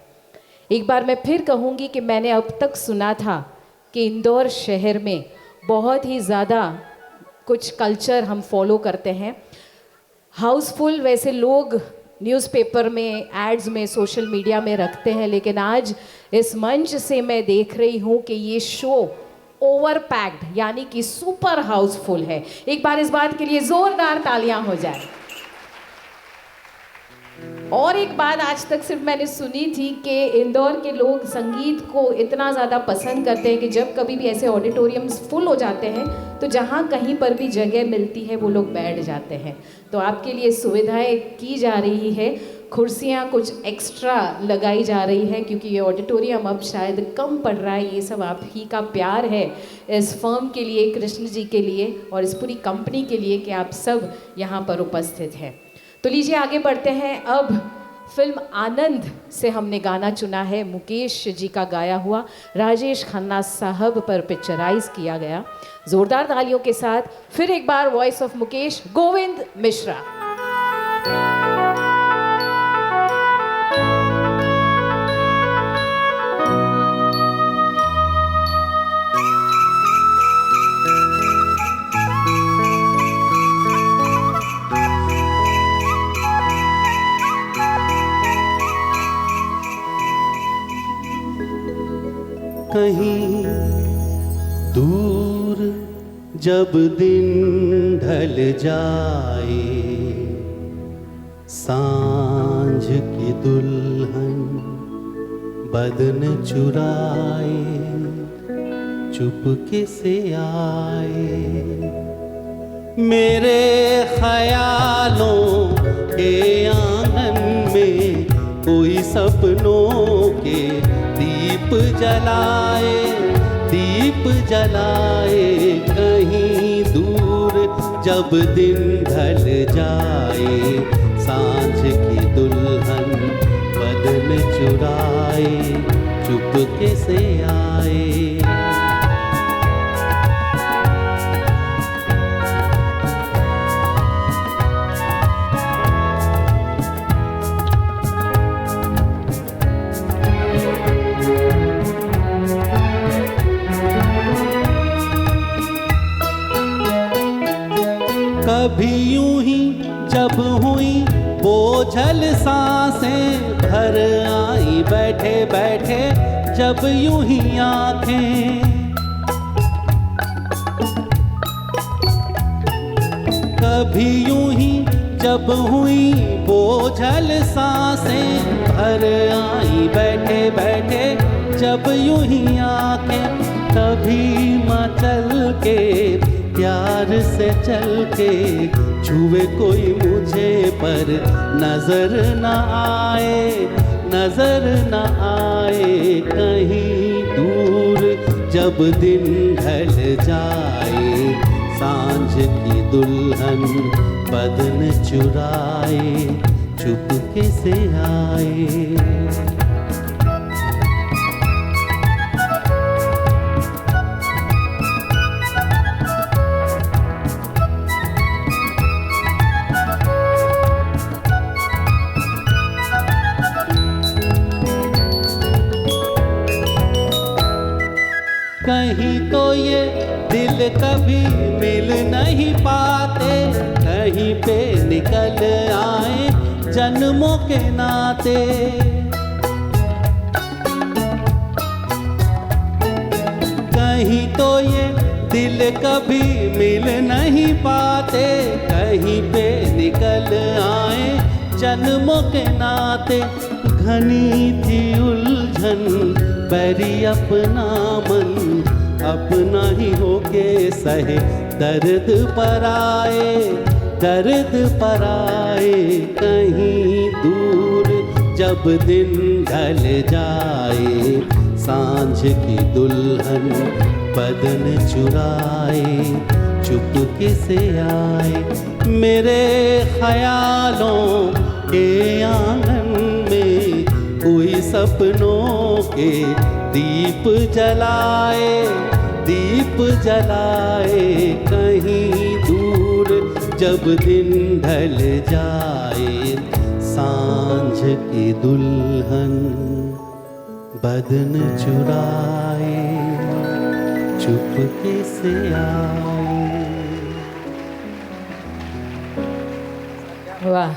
एक बार मैं फिर कहूँगी कि मैंने अब तक सुना था कि इंदौर शहर में बहुत ही ज़्यादा कुछ कल्चर हम फॉलो करते हैं। हाउसफुल वैसे लोग न्यूज़पेपर में, एड्स में, सोशल मीडिया में रखते हैं, लेकिन आज इस मंच से मैं देख रही हूँ कि ये शो ओवर पैक्ड, यानी कि सुपर हाउसफुल है। एक बार इस बात के लिए ज़ोरदार तालियां हो जाए। और एक बात आज तक सिर्फ मैंने सुनी थी कि इंदौर के लोग संगीत को इतना ज़्यादा पसंद करते हैं कि जब कभी भी ऐसे ऑडिटोरियम्स फुल हो जाते हैं तो जहाँ कहीं पर भी जगह मिलती है वो लोग बैठ जाते हैं। तो आपके लिए सुविधाएं की जा रही है, कुर्सियाँ कुछ एक्स्ट्रा लगाई जा रही है, क्योंकि ये ऑडिटोरियम अब शायद कम पड़ रहा है। ये सब आप ही का प्यार है इस फर्म के लिए, कृष्ण जी के लिए और इस पूरी कंपनी के लिए कि आप सब यहाँ पर उपस्थित हैं। तो लीजिए आगे बढ़ते हैं। अब फिल्म आनंद से हमने गाना चुना है, मुकेश जी का गाया हुआ, राजेश खन्ना साहब पर पिक्चराइज किया गया। जोरदार तालियों के साथ फिर एक बार वॉइस ऑफ मुकेश, गोविंद मिश्रा। कहीं दूर जब दिन ढल जाए, सांझ की दुल्हन बदन चुराए, चुपके से आए, मेरे ख्यालों के आंगन में कोई सपनों के दीप जलाए, दीप जलाए। कहीं दूर जब दिन ढल जाए, सांझ की दुल्हन बदन चुराए, चुपके से आए। कभी यूं ही जब हुई बोझल सांसें, भर आई बैठे बैठे जब यूं ही आंखें। कभी यूं ही जब हुई बोझल सांसें, भर आई बैठे बैठे जब यूं ही आंखें। कभी मचल के प्यार से चल के छुए कोई मुझे, पर नजर न आए, नजर न आए। कहीं दूर जब दिन ढल जाए, सांझ की दुल्हन बदन चुराए, चुपके से आए। कहीं तो ये दिल कभी मिल नहीं पाते, कहीं पे निकल आए जन्मों के नाते। कहीं तो ये दिल कभी मिल नहीं पाते, कहीं पे निकल आए जन्मों के नाते। घनी थी उलझन बैरी अपना मन, अपना ही होके सहे दर्द पर आए, दर्द पर आए। कहीं दूर जब दिन ढल जाए, सांझ की दुल्हन बदन चुराए, चुपके से आए मेरे ख्यालों के आंगन में। कोई सपनों के दीप जलाए, दीप जलाए। कहीं दूर जब दिन ढल जाए, सांझ की दुल्हन बदन चुराए, चुपके से आए। वाह,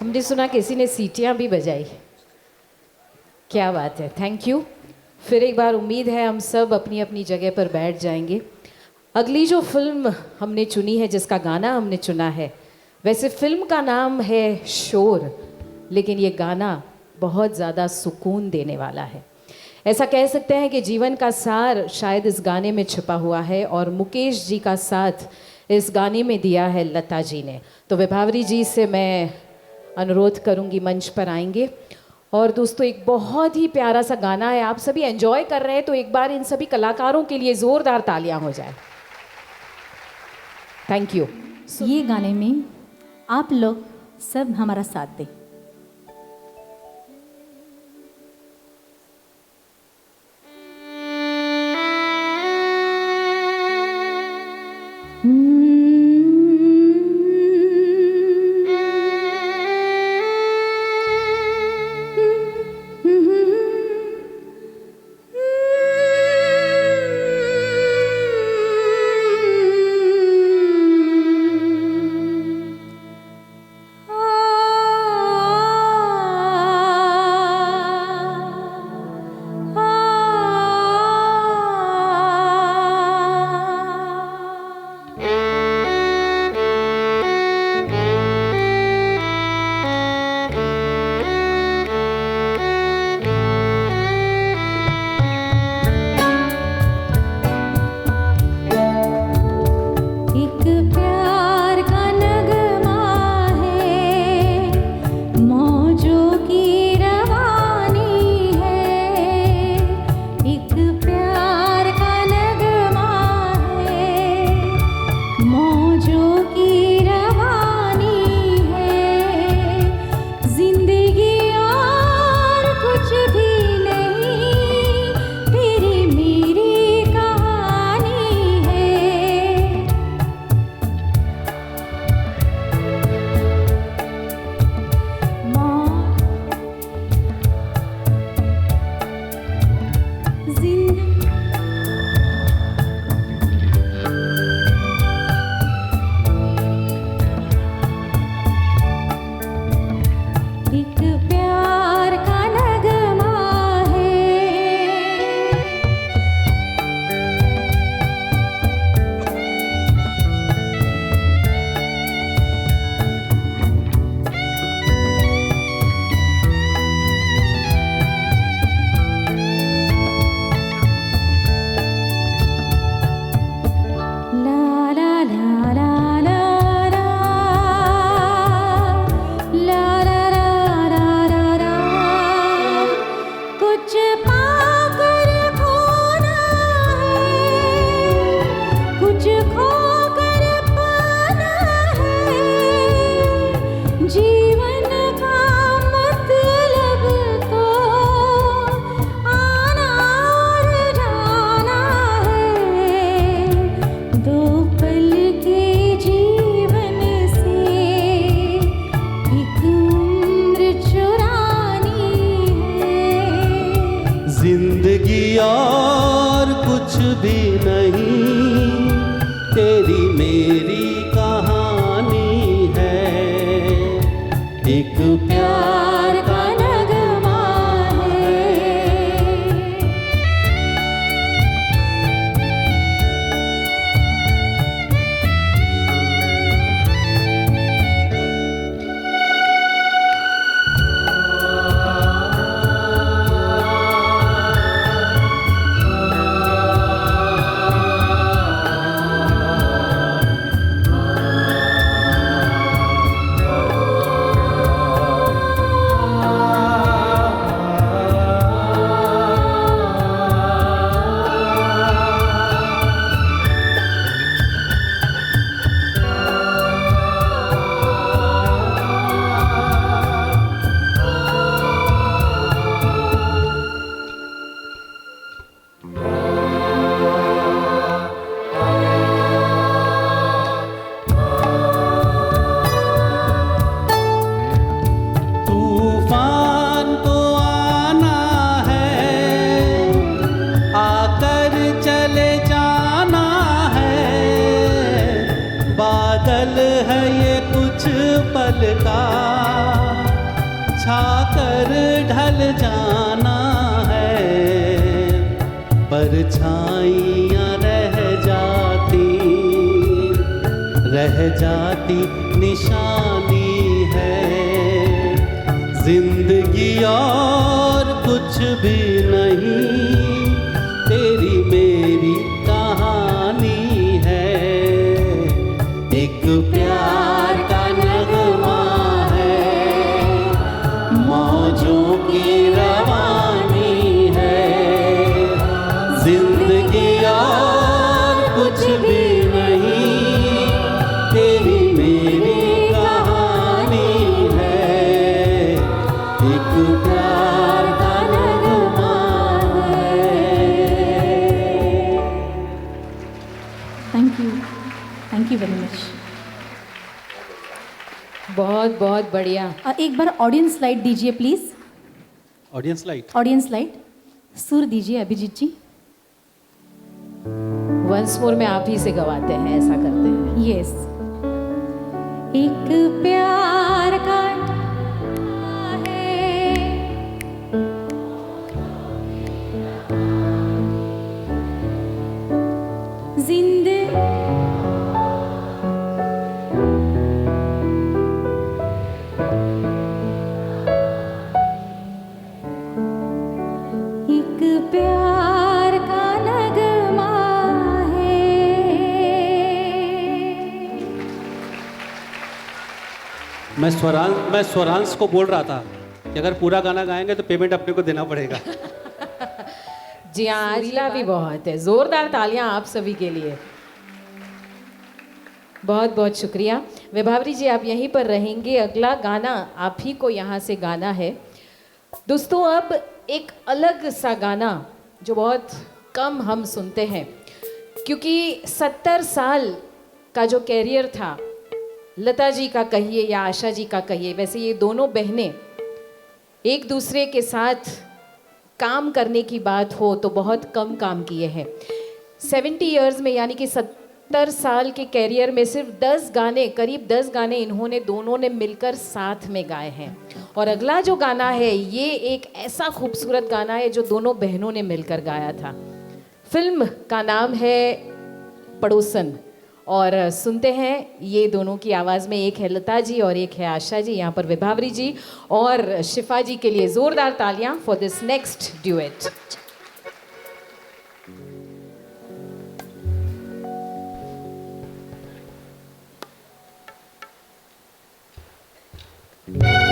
हमने सुना किसी ने सीटियां भी बजाई। क्या बात है, थैंक यू। फिर एक बार उम्मीद है हम सब अपनी अपनी जगह पर बैठ जाएंगे। अगली जो फिल्म हमने चुनी है, जिसका गाना हमने चुना है, वैसे फिल्म का नाम है शोर, लेकिन ये गाना बहुत ज़्यादा सुकून देने वाला है। ऐसा कह सकते हैं कि जीवन का सार शायद इस गाने में छिपा हुआ है, और मुकेश जी का साथ इस गाने में दिया है लता जी ने। तो विभावरी जी से मैं अनुरोध करूंगी मंच पर आएंगे। और दोस्तों, एक बहुत ही प्यारा सा गाना है, आप सभी एंजॉय कर रहे हैं, तो एक बार इन सभी कलाकारों के लिए ज़ोरदार तालियां हो जाए। Thank you. ये गाने में आप लोग सब हमारा साथ दें। आ परछाइयाँ रह जाती निशानी है। जिंदगी और कुछ भी नहीं, तेरी मेरी कहानी है। एक प्यार का नगमा है, मौजों की रवानी है। जिंदगी और कुछ भी नहीं, तेरी मेरी कहानी है। एक प्यार का नगमा है। Thank you very much. बहुत बहुत बढ़िया। एक बार ऑडियंस लाइट दीजिए please. Audience light. Audience light सुर दीजिए अभिजीत जी। वंस मोर में आप ही से गवाते हैं, ऐसा करते हैं। यस। एक प्यार का है, एक प्यार का नगमा है। मैं स्वरांश को बोल रहा था कि अगर पूरा गाना गाएंगे तो पेमेंट अपने को देना पड़ेगा। जी हाँ, अजला भी बहुत है। जोरदार तालियां आप सभी के लिए। बहुत बहुत शुक्रिया। विभावरी जी आप यहीं पर रहेंगे, अगला गाना आप ही को यहाँ से गाना है। दोस्तों अब एक अलग सा गाना जो बहुत कम हम सुनते हैं, क्योंकि 70 साल का जो कैरियर था, लता जी का कहिए या आशा जी का कहिए, वैसे ये दोनों बहनें एक दूसरे के साथ काम करने की बात हो तो बहुत कम काम किए हैं। 70 इयर्स में यानी कि 70 साल के कैरियर में सिर्फ 10 गाने, करीब 10 गाने इन्होंने दोनों ने मिलकर साथ में गाए हैं। और अगला जो गाना है ये एक ऐसा खूबसूरत गाना है जो दोनों बहनों ने मिलकर गाया था। फिल्म का नाम है पड़ोसन, और सुनते हैं ये दोनों की आवाज़ में, एक है लता जी और एक है आशा जी। यहाँ पर विभावरी जी और शिफा जी के लिए ज़ोरदार तालियां for this next duet. Thank you.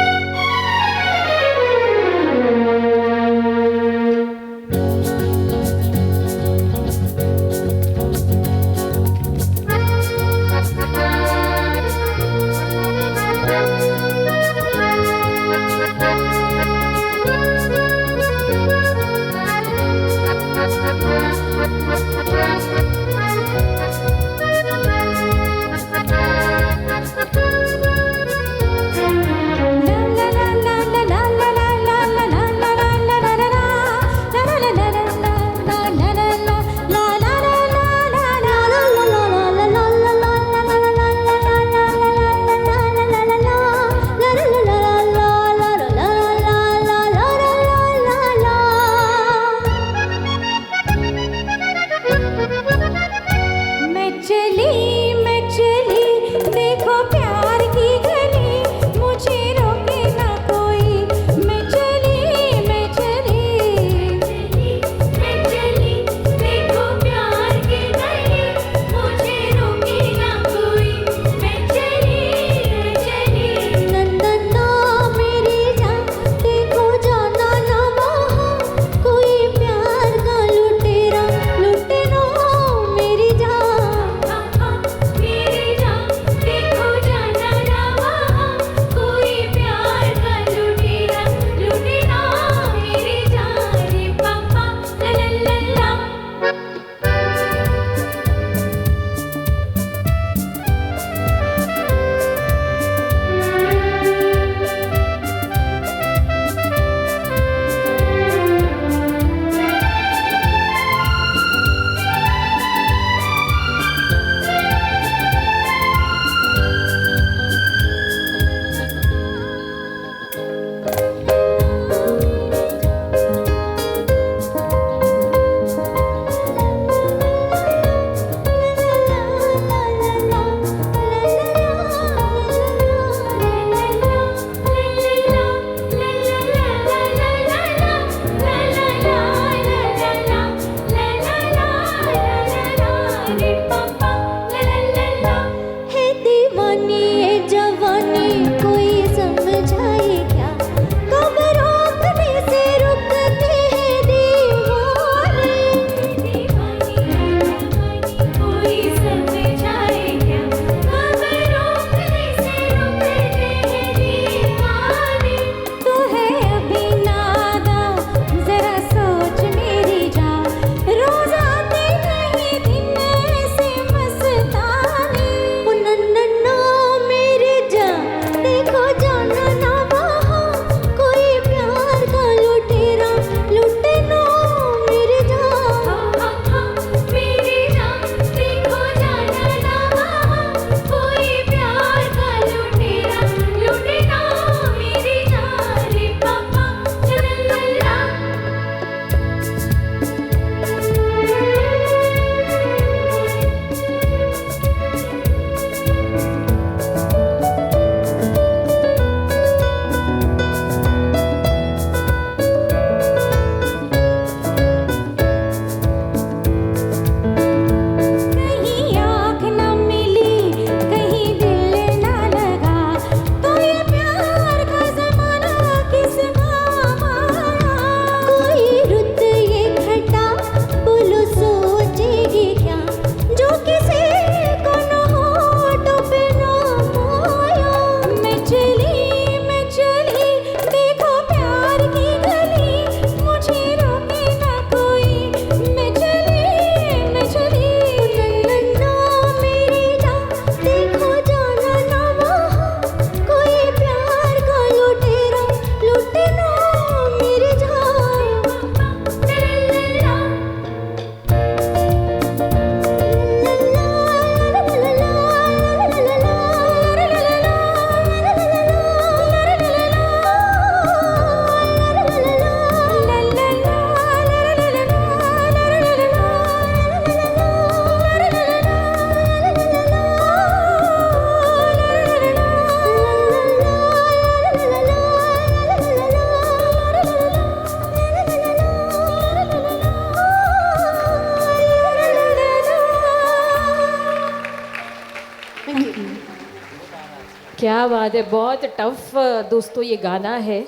क्या बात है, बहुत टफ दोस्तों ये गाना है।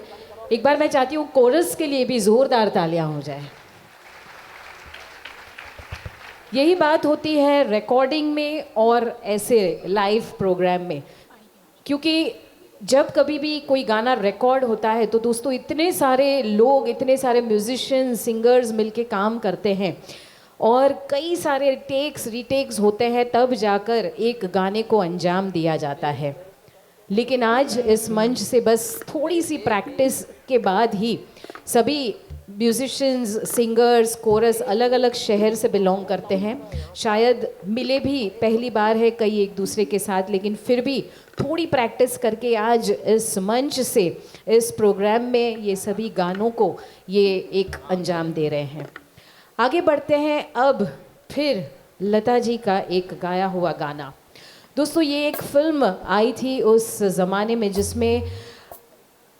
एक बार मैं चाहती हूँ कोरस के लिए भी जोरदार तालियां हो जाए। यही बात होती है रिकॉर्डिंग में और ऐसे लाइव प्रोग्राम में, क्योंकि जब कभी भी कोई गाना रिकॉर्ड होता है तो दोस्तों इतने सारे लोग, इतने सारे म्यूजिशियन, सिंगर्स मिलके काम करते हैं और कई सारे टेक्स रीटेक्स होते हैं, तब जाकर एक गाने को अंजाम दिया जाता है। लेकिन आज इस मंच से बस थोड़ी सी प्रैक्टिस के बाद ही सभी म्यूजिशियंस, सिंगर्स, कोरस अलग अलग शहर से बिलोंग करते हैं। शायद मिले भी पहली बार है कई एक दूसरे के साथ, लेकिन फिर भी थोड़ी प्रैक्टिस करके आज इस मंच से, इस प्रोग्राम में ये सभी गानों को ये एक अंजाम दे रहे हैं। आगे बढ़ते हैं अब फिर लता जी का एक गाया हुआ गाना। दोस्तों ये एक फिल्म आई थी उस ज़माने में जिसमें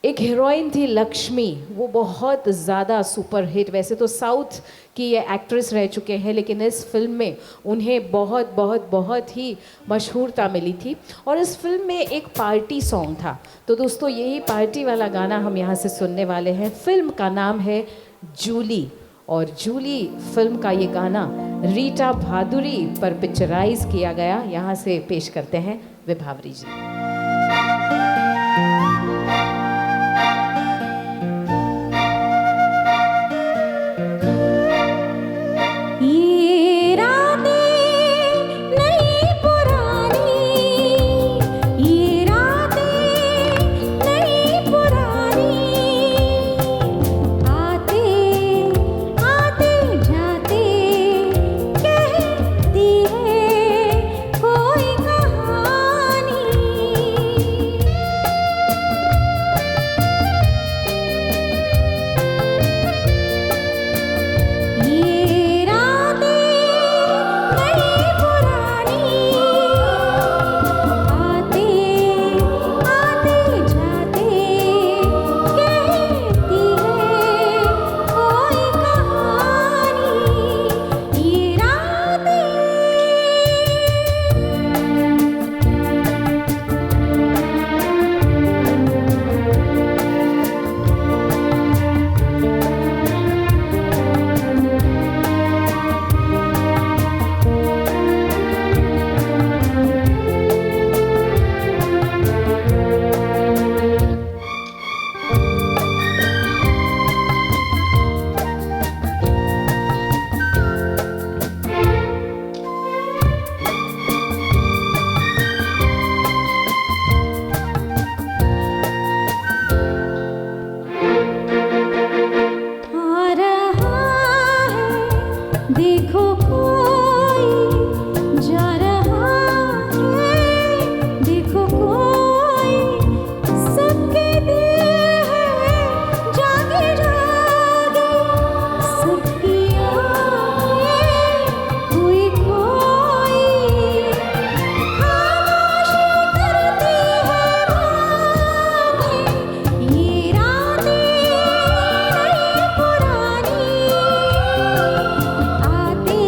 एक हीरोइन थी लक्ष्मी, वो बहुत ज़्यादा सुपर हिट। वैसे तो साउथ की ये एक्ट्रेस रह चुके हैं, लेकिन इस फिल्म में उन्हें बहुत बहुत बहुत ही मशहूरता मिली थी। और इस फिल्म में एक पार्टी सॉन्ग था, तो दोस्तों यही पार्टी वाला गाना हम यहाँ से सुनने वाले हैं। फिल्म का नाम है जूली, और जूली फिल्म का ये गाना रीटा भादुरी पर पिक्चराइज किया गया। यहाँ से पेश करते हैं विभावरी जी। ये रातें नई पुरानी, ये रातें नई पुरानी, आते आते जाते कहती है कोई कहानी। ये रातें नई पुरानी, आते आते जाते कहती है कोई कहानी। ये रातें आ रहा है देखो कोई, जा रहा है देखो कोई, सबके दिल है जागे जागे, सबकी आँखें कोई कोई, खामोशी करती है बातें। ये रातें नई पुरानी, आते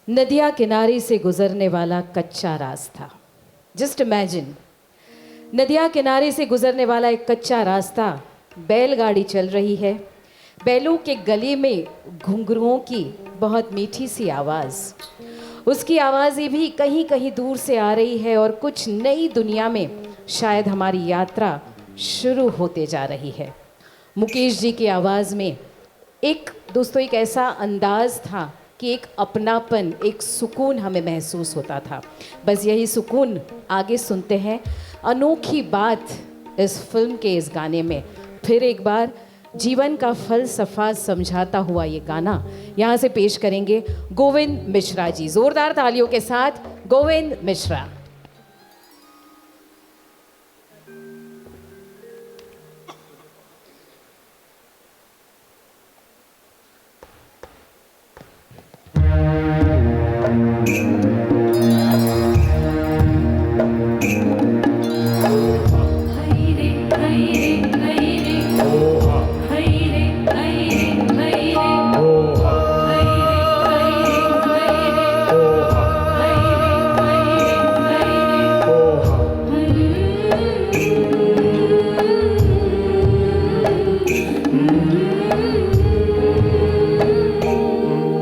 नदिया किनारे से गुजरने वाला कच्चा रास्ता। जस्ट इमेजिन, नदिया किनारे से गुजरने वाला एक कच्चा रास्ता, बैलगाड़ी चल रही है, बैलों के गले में घुंघरुओं की बहुत मीठी सी आवाज़, उसकी आवाज़ें भी कहीं कहीं दूर से आ रही है और कुछ नई दुनिया में शायद हमारी यात्रा शुरू होते जा रही है। मुकेश जी की आवाज़ में एक दोस्तों एक ऐसा अंदाज़ था कि एक अपनापन, एक सुकून हमें महसूस होता था। बस यही सुकून आगे सुनते हैं। अनोखी बात इस फिल्म के इस गाने में, फिर एक बार जीवन का फलसफा समझाता हुआ ये गाना यहाँ से पेश करेंगे गोविंद मिश्रा जी। जोरदार तालियों के साथ गोविंद मिश्रा।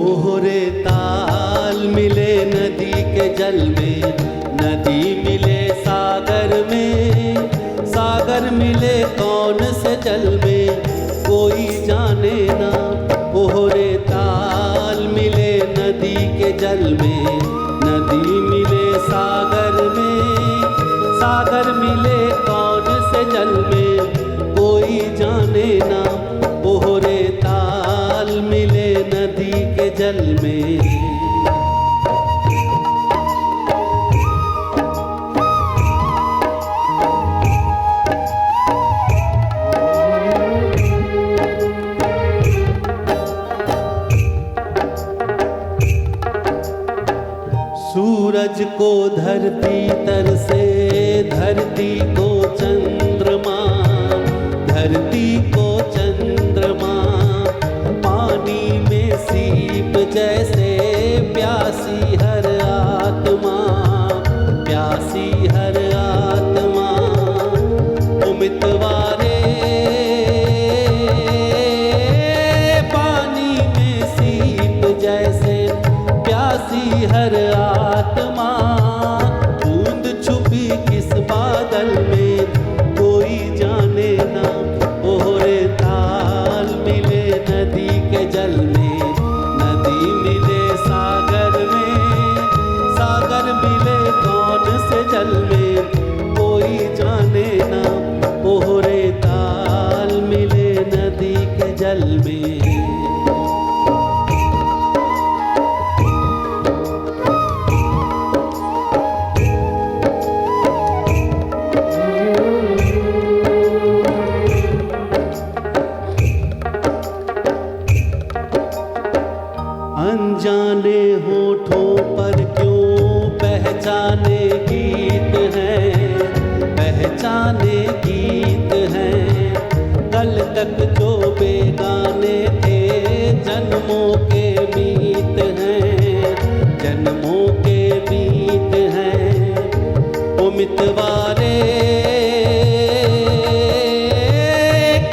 ओहरे ताल मिले नदी के जल में, नदी मिले सागर में, सागर मिले कौन से जल में कोई जाने ना। ओहरे ताल मिले नदी के जल में, नदी मिले सागर में, सागर मिले कौन से जल में कोई जाने ना। ओहरे ताल मिले नदी के जल में। सूरज को धरती तर से, धरती को चंद्रमा, धरती को चंद्रमा, पानी में सीप जैसे प्यासी हर आत्मा, प्यासी हर आत्मा। उम्मीदवारे पानी में सीप जैसे प्यासी हर आत्मा। बूंद छुपी किस बादल में कोई जाने ना। ओहरे ताल मिले नदी के जल में, नदी मिले सागर में, सागर मिले कौन से जल में कोई जाने ना। ओहरे ताल मिले नदी के जल में। अनजाने होठों पर क्यों पहचाने गीत हैं, पहचाने गीत हैं। कल तक जो बेगाने थे जन्मों के मीत हैं, जन्मों के मीत हैं। ओ मितवारे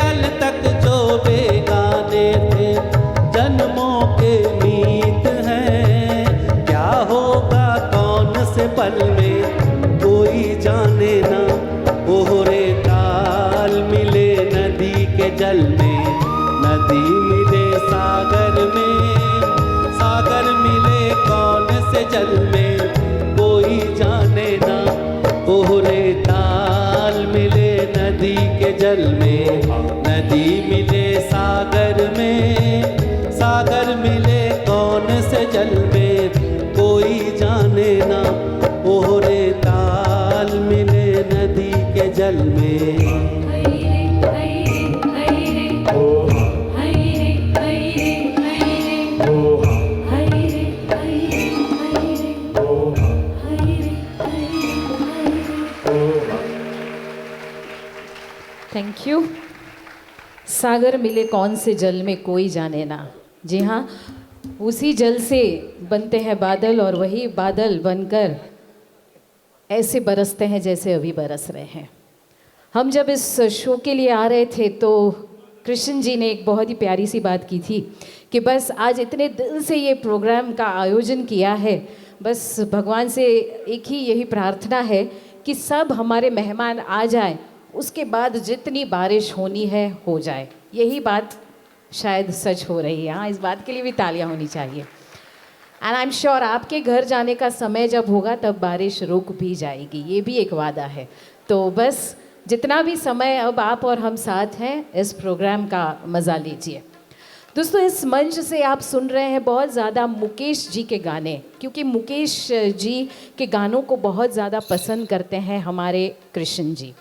कल तक जो बेगाने थे जन्मों के मीत हैं। क्या होगा कौन से पल में कोई जाने ना। ओहरे ताल मिले नदी के जल में, नदी मिले सागर में, सागर मिले कौन से जल में कोई जाने ना। ओहरे ताल मिले नदी के जल में, नदी मिले सागर में, सागर मिले कौन से जल में कोई जाने ना। ओहरे ताल मिले नदी के जल में। Thank you. सागर मिले कौन से जल में कोई जाने ना। जी हाँ, उसी जल से बनते हैं बादल और वही बादल बनकर ऐसे बरसते हैं जैसे अभी बरस रहे हैं। हम जब इस शो के लिए आ रहे थे तो कृष्ण जी ने एक बहुत ही प्यारी सी बात की थी कि बस आज इतने दिल से ये प्रोग्राम का आयोजन किया है, बस भगवान से एक ही यही प्रार्थना है कि सब हमारे मेहमान आ जाएं, उसके बाद जितनी बारिश होनी है हो जाए। यही बात शायद सच हो रही है। हाँ, इस बात के लिए भी तालियां होनी चाहिए। एंड आई एम श्योर आपके घर जाने का समय जब होगा तब बारिश रुक भी जाएगी, ये भी एक वादा है। तो बस जितना भी समय अब आप और हम साथ हैं, इस प्रोग्राम का मज़ा लीजिए। दोस्तों, इस मंच से आप सुन रहे हैं बहुत ज़्यादा मुकेश जी के गाने, क्योंकि मुकेश जी के गानों को बहुत ज़्यादा पसंद करते हैं हमारे कृष्ण जी।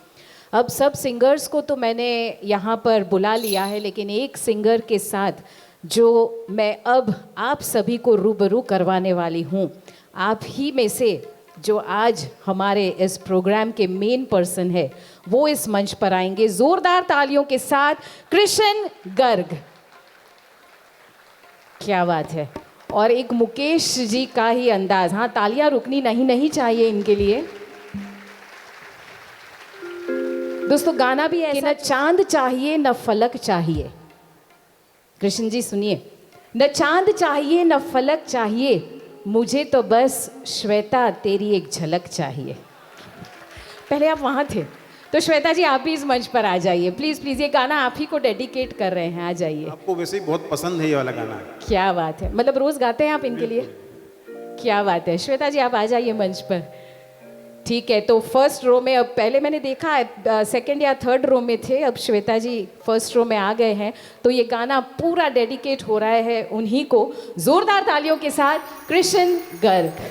अब सब सिंगर्स को तो मैंने यहाँ पर बुला लिया है, लेकिन एक सिंगर के साथ जो मैं अब आप सभी को रूबरू करवाने वाली हूँ, आप ही में से जो आज हमारे इस प्रोग्राम के मेन पर्सन है, वो इस मंच पर आएंगे जोरदार तालियों के साथ। कृष्ण गर्ग, क्या बात है। और एक मुकेश जी का ही अंदाज। हाँ, तालियां रुकनी नहीं चाहिए इनके लिए। दोस्तों, गाना भी है, न चांद चाहिए न फलक चाहिए। कृष्ण जी सुनिए, न चांद चाहिए न फलक चाहिए, मुझे तो बस श्वेता तेरी एक झलक चाहिए। पहले आप वहाँ थे, तो श्वेता जी आप भी इस मंच पर आ जाइए प्लीज़ प्लीज़। ये गाना आप ही को डेडिकेट कर रहे हैं, आ जाइए। आपको वैसे ही बहुत पसंद है ये वाला गाना। क्या बात है, मतलब रोज़ गाते हैं आप इनके लिए? क्या बात है। श्वेता जी आप आ जाइए मंच पर। ठीक है, तो फर्स्ट रो में, अब पहले मैंने देखा सेकंड या थर्ड रो में थे, अब श्वेता जी फर्स्ट रो में आ गए हैं, तो ये गाना पूरा डेडिकेट हो रहा है उन्हीं को। जोरदार तालियों के साथ कृष्ण गर्ग।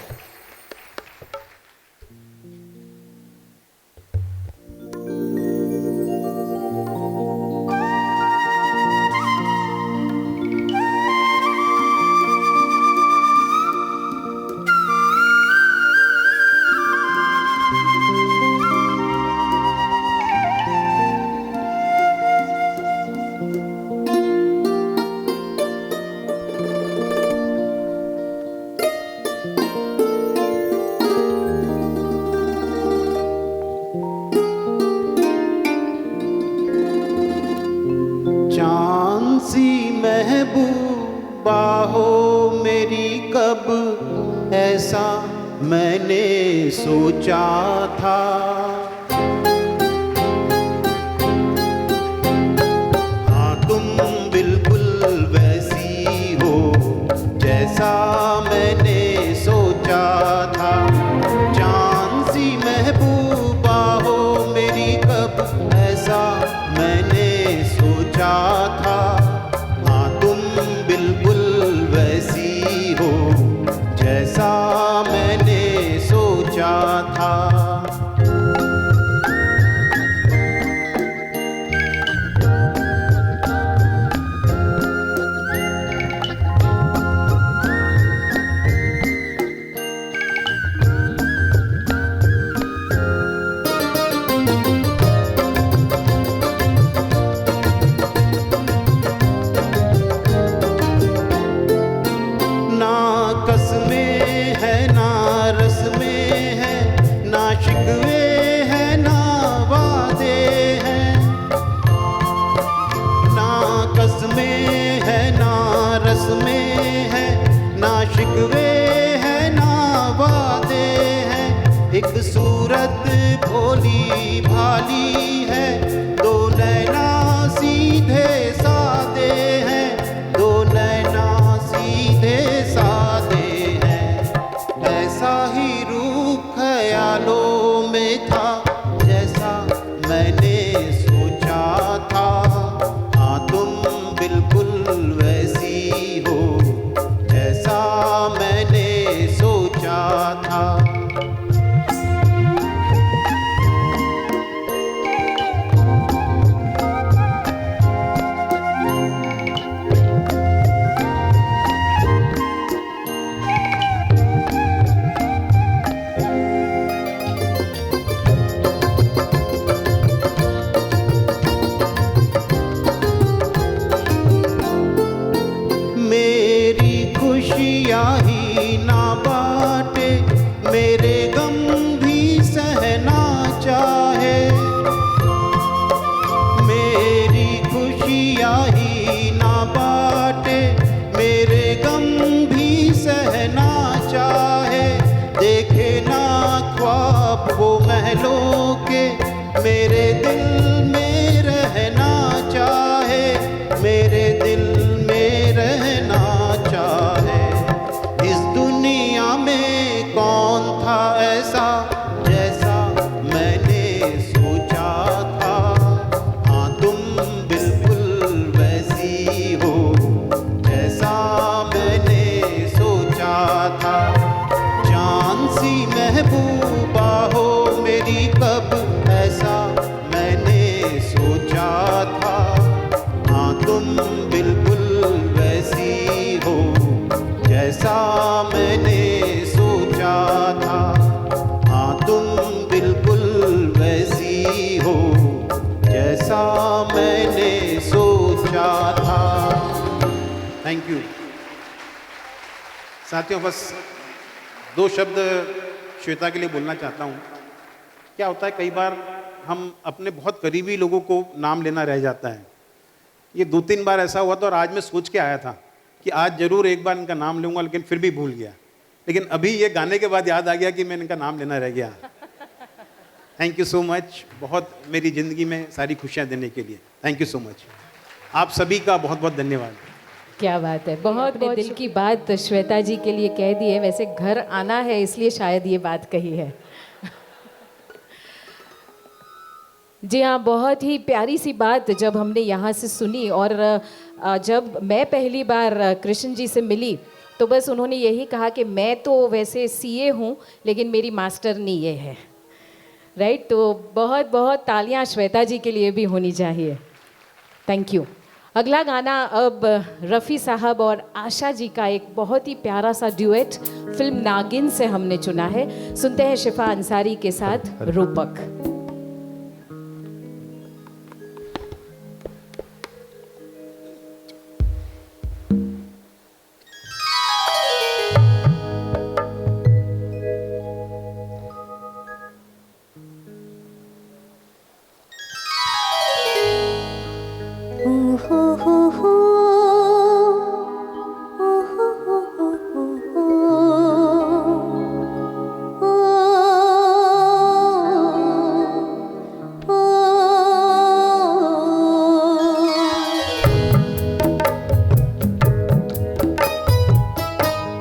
चांद सी महबूबा हो मेरी, कब ऐसा मैंने सोचा था। हाँ, तुम बिल्कुल वैसी हो जैसा मैंने सोचा था। चांद सी महबूबा हो मेरी, कब ऐसा मैंने सोचा था। हाँ, तुम बिल्कुल वैसी हो जैसा मैंने सोचा था। ना कसमें है ना रस में है, ना शिकवे है ना वादे हैं। ना कसमें है ना रस में है, ना शिकवे है ना वादे हैं। एक सूरत भोली भाली है, दो नैना सीधे सादे हैं। दो नैना सीधे सादे हैं। ऐसा ही रूप ख्यालों में था जैसा मैंने सोचा था। हाँ, तुम बिल्कुल वैसी हो जैसा मैंने सोचा था। खुशियाँ ही ना बाटे, मेरे गम भी सहना चाहे। मेरी खुशियाँ ही ना बाटे, मेरे गम भी सहना चाहे। देखे ना ख्वाब वो महलों के, मेरे दिल में रहना चाहे, मेरे दिल में रहना चाहे। इस दुनिया में कौन था ऐसा जैसा मैंने सोचा था। हाँ तुम बिल्कुल वैसी हो जैसा मैंने सोचा था। जान सी महबूबा हो मेरी, कब ऐसा मैंने सोचा था। हाँ तुम बिल्कुल वैसी हो जैसा मैंने सोचा था। हाँ तुम बिल्कुल वैसी हो जैसा मैंने सोचा था। थैंक यू साथियों। बस दो शब्द श्वेता के लिए बोलना चाहता हूँ। क्या होता है कई बार हम अपने बहुत करीबी लोगों को नाम लेना रह जाता है। ये 2-3 बार ऐसा हुआ था और आज मैं सोच के आया था कि आज ज़रूर एक बार इनका नाम लूँगा, लेकिन फिर भी भूल गया। लेकिन अभी ये गाने के बाद याद आ गया कि मैं इनका नाम लेना रह गया। थैंक यू सो मच, बहुत मेरी ज़िंदगी में सारी खुशियाँ देने के लिए। Thank you so much. आप सभी का बहुत बहुत धन्यवाद। क्या बात है, बहुत अपने दिल की बात श्वेता जी के लिए कह दी है। वैसे घर आना है इसलिए शायद ये बात कही है। जी हाँ, बहुत ही प्यारी सी बात जब हमने यहाँ से सुनी। और जब मैं पहली बार कृष्ण जी से मिली तो बस उन्होंने यही कहा कि मैं तो वैसे सीए हूँ लेकिन मेरी मास्टरनी ये है, राइट। तो बहुत बहुत तालियां श्वेता जी के लिए भी होनी चाहिए। Thank you. अगला गाना अब रफ़ी साहब और आशा जी का एक बहुत ही प्यारा सा ड्यूएट फिल्म नागिन से हमने चुना है। सुनते हैं शिफा अंसारी के साथ रूपक।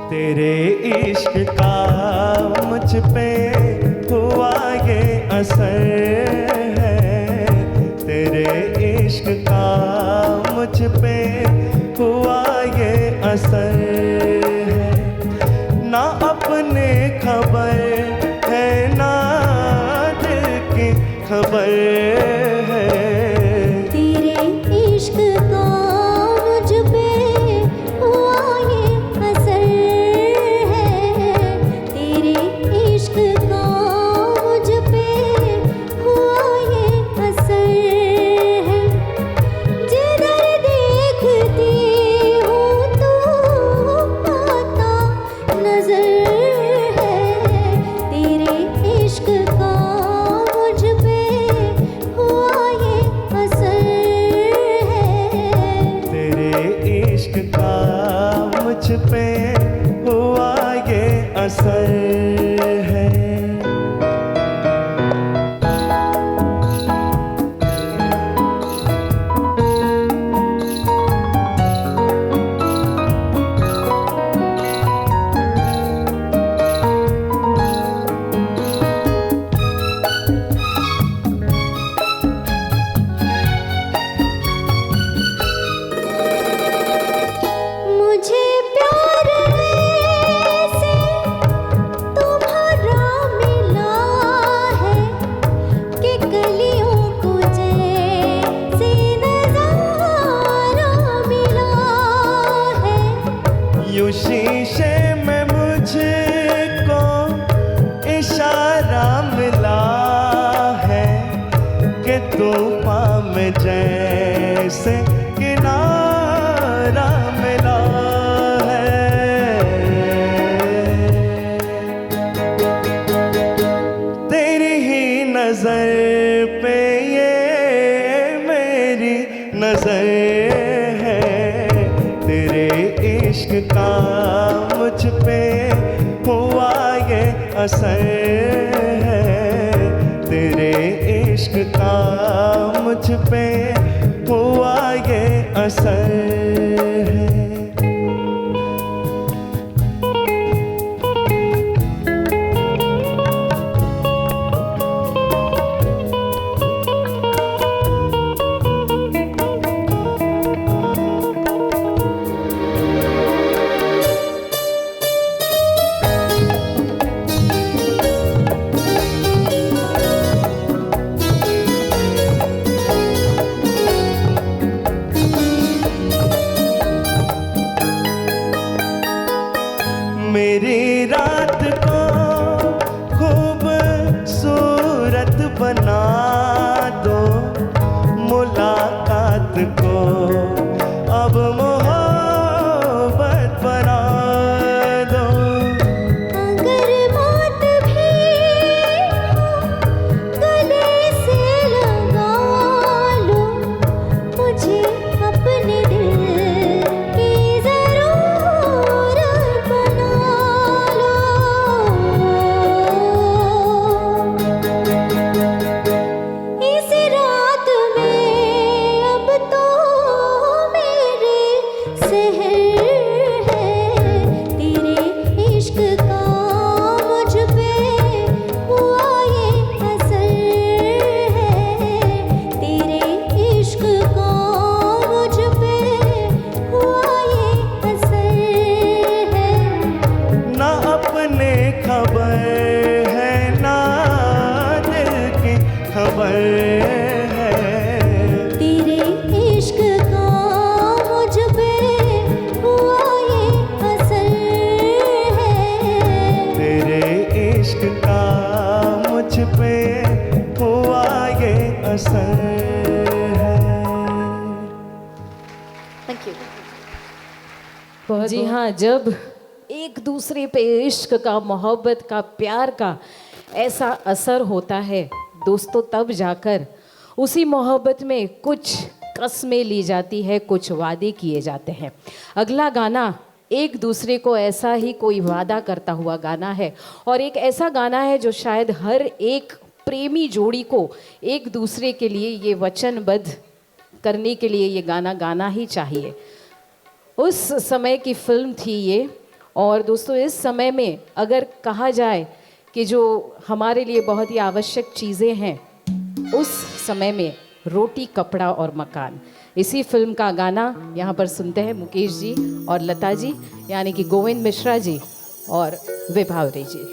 तेरे इश्क का मुझ पे हुआ ये असर है, तेरे इश्क का मुझ पे हुआ ये असर है। ना अपने खबर है ना दिल की खबर है। तेरे इश्क का मुझ पे हुआ ये असर है, तेरे इश्क का मुझ पे हुआ ये असर है। जिधर देखती हूँ तो आता नजर है, तेरे इश्क का मुझ पे हुआ ये असर है। तेरे इश्क का मुझ पे हुआ ये असर है। मुझे प्यार है से तुम्हारा मुझ पे हुआ ये असर है, तेरे इश्क का मुझ पे हुआ ये असर है। मेरी रात को खूबसूरत बना दो, मुलाकात को अब मोहब्बत बना दो। अगर मौत भी हो गले से लगा लो, मुझे अपने दिल की ज़रूरत बना लो। इस रात में अब तो मेरे सहर है, तेरे इश्क का मुझ पे हुआ ये असर है, तेरे इश्क का मुझ पे हुआ ये असर है। ना अपने खबर है ना दिल की खबर है, तेरे इश्क का मुझ पे हुआ ये असर है, तेरे इश्क का मुझ पे हुआ ये असर है। जी हाँ, जब एक दूसरे पे इश्क का, मोहब्बत का, प्यार का ऐसा असर होता है दोस्तों, तब जाकर उसी मोहब्बत में कुछ कस्में ली जाती है, कुछ वादे किए जाते हैं। अगला गाना एक दूसरे को ऐसा ही कोई वादा करता हुआ गाना है, और एक ऐसा गाना है जो शायद हर एक प्रेमी जोड़ी को एक दूसरे के लिए ये वचनबद्ध करने के लिए ये गाना गाना ही चाहिए। उस समय की फिल्म थी ये, और दोस्तों इस समय में अगर कहा जाए कि जो हमारे लिए बहुत ही आवश्यक चीज़ें हैं, उस समय में रोटी, कपड़ा और मकान, इसी फिल्म का गाना यहाँ पर सुनते हैं मुकेश जी और लता जी, यानी कि गोविंद मिश्रा जी और विभावरी जी।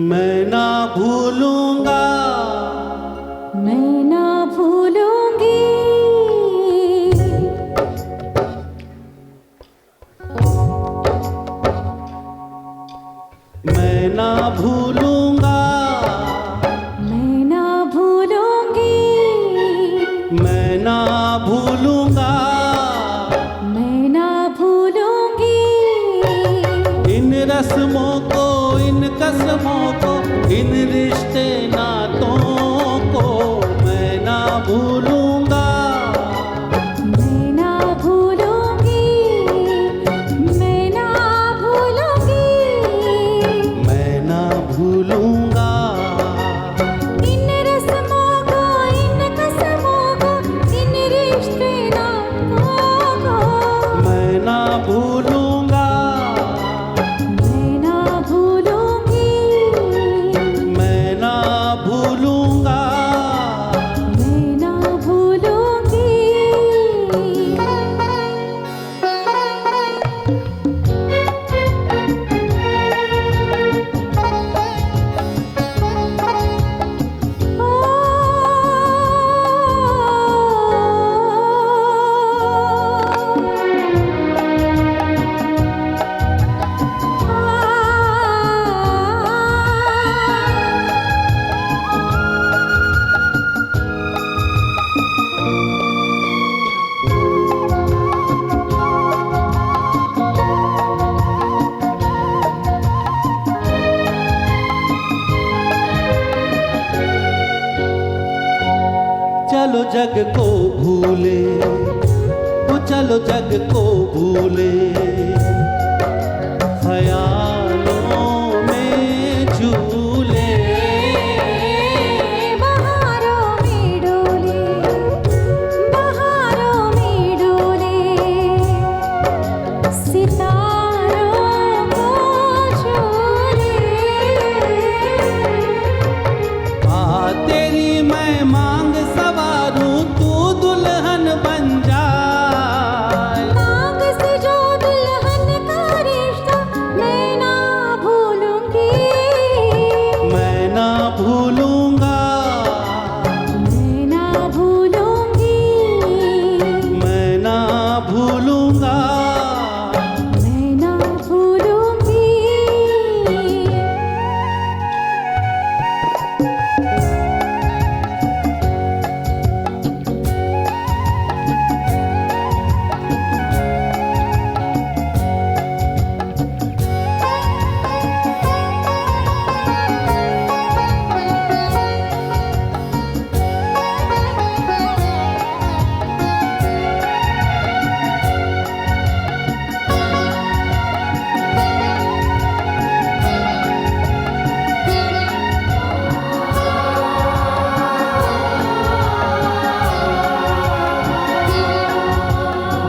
मैं ना भूलूंगा, मैं ना भूलूंगी, मैं ना भूलूंगा, मैं ना भूलूंगी, मैं ना भूलूंगा मैं ना भूलूंगी, इन रस्मों को, इन कसमों को, इन रिश्ते नातों को मैं ना भूलूंगा। मैं ना भूलूंगी, मैं ना भूलूंगी, मैं ना भूलूंगा इन रस्मों को, इन कसमों को, इन रिश्ते नातों को। मैं ना भूलूंगा, मैं ना भूलूंगी, मैं ना भूलूंगा जग को भूले, तो चलो जग को भूले, ख्यालों में झूले। बहारों में डोले, बहारों में डोले, सितारों को झूले। आ तेरी मैं मांग सवारूं, तू दुल्हन बन जाए। मांग से जो दुल्हन का रिश्ता मैं ना भूलूंगी, मैं ना भूलूंगा, मैं ना भूलूंगी, मैं ना भूलूंगा। मैं ना भूलूंगी।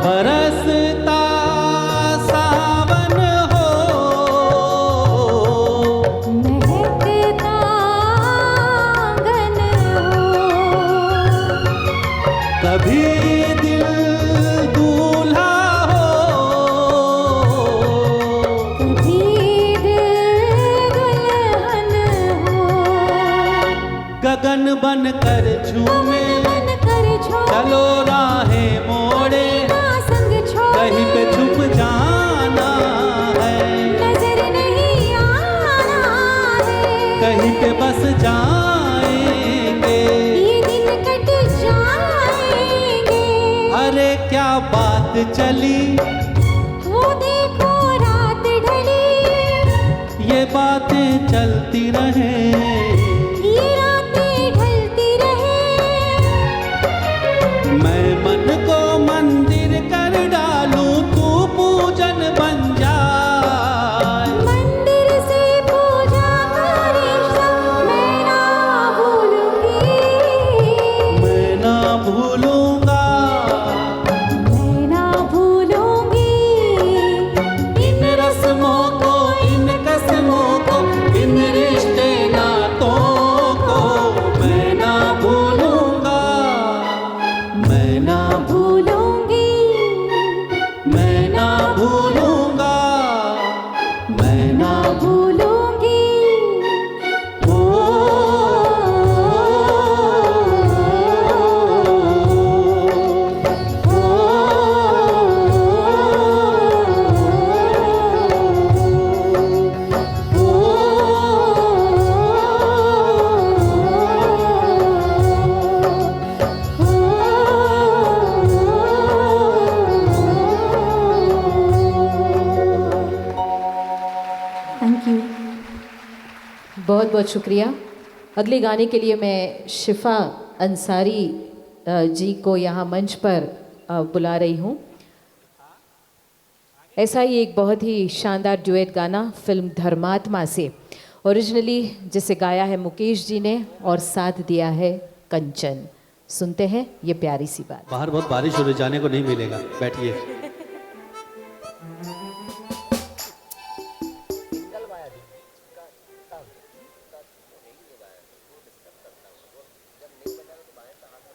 बरसता सावन हो, महकता आंगन हो, कभी दिल दूल्हा हो, कभी दिल दुल्हन हो। गगन बन कर झूमे, मन कर छोड़ चलो राहें मोड़े, ना संग छोड़, कहीं पे छुप जाना है, नजर नहीं आना है। कहीं पे बस जाएंगे। ये दिन कट जाएंगे। अरे क्या बात चली, वो देखो रात ढली, ये बातें चलती रहे, ये रातें ढलती रहे। मैं मन को मंदिर कर डालूं, तू पूजन बन जाए। मंदिर से पूजा का रिश्ता मैं ना भूलूंगी, मैं ना भूलूंगा, मैं ना भूलूंगी। इन रस्मों को, इन कस्मों को, इन रिश्ते नातों को मैं ना भूलूंगा, मैं ना भूलूंगी, मैं ना भूलूंगा, मैं ना भूलूंगी। Thank you. बहुत बहुत शुक्रिया। अगले गाने के लिए मैं शिफा अंसारी जी को यहाँ मंच पर बुला रही हूँ। ऐसा ही एक बहुत ही शानदार ड्यूएट गाना फिल्म धर्मात्मा से ओरिजिनली जिसे गाया है मुकेश जी ने और साथ दिया है कंचन। सुनते हैं ये प्यारी सी बात। बाहर बहुत बारिश हो रही, जाने को नहीं मिलेगा, बैठिए।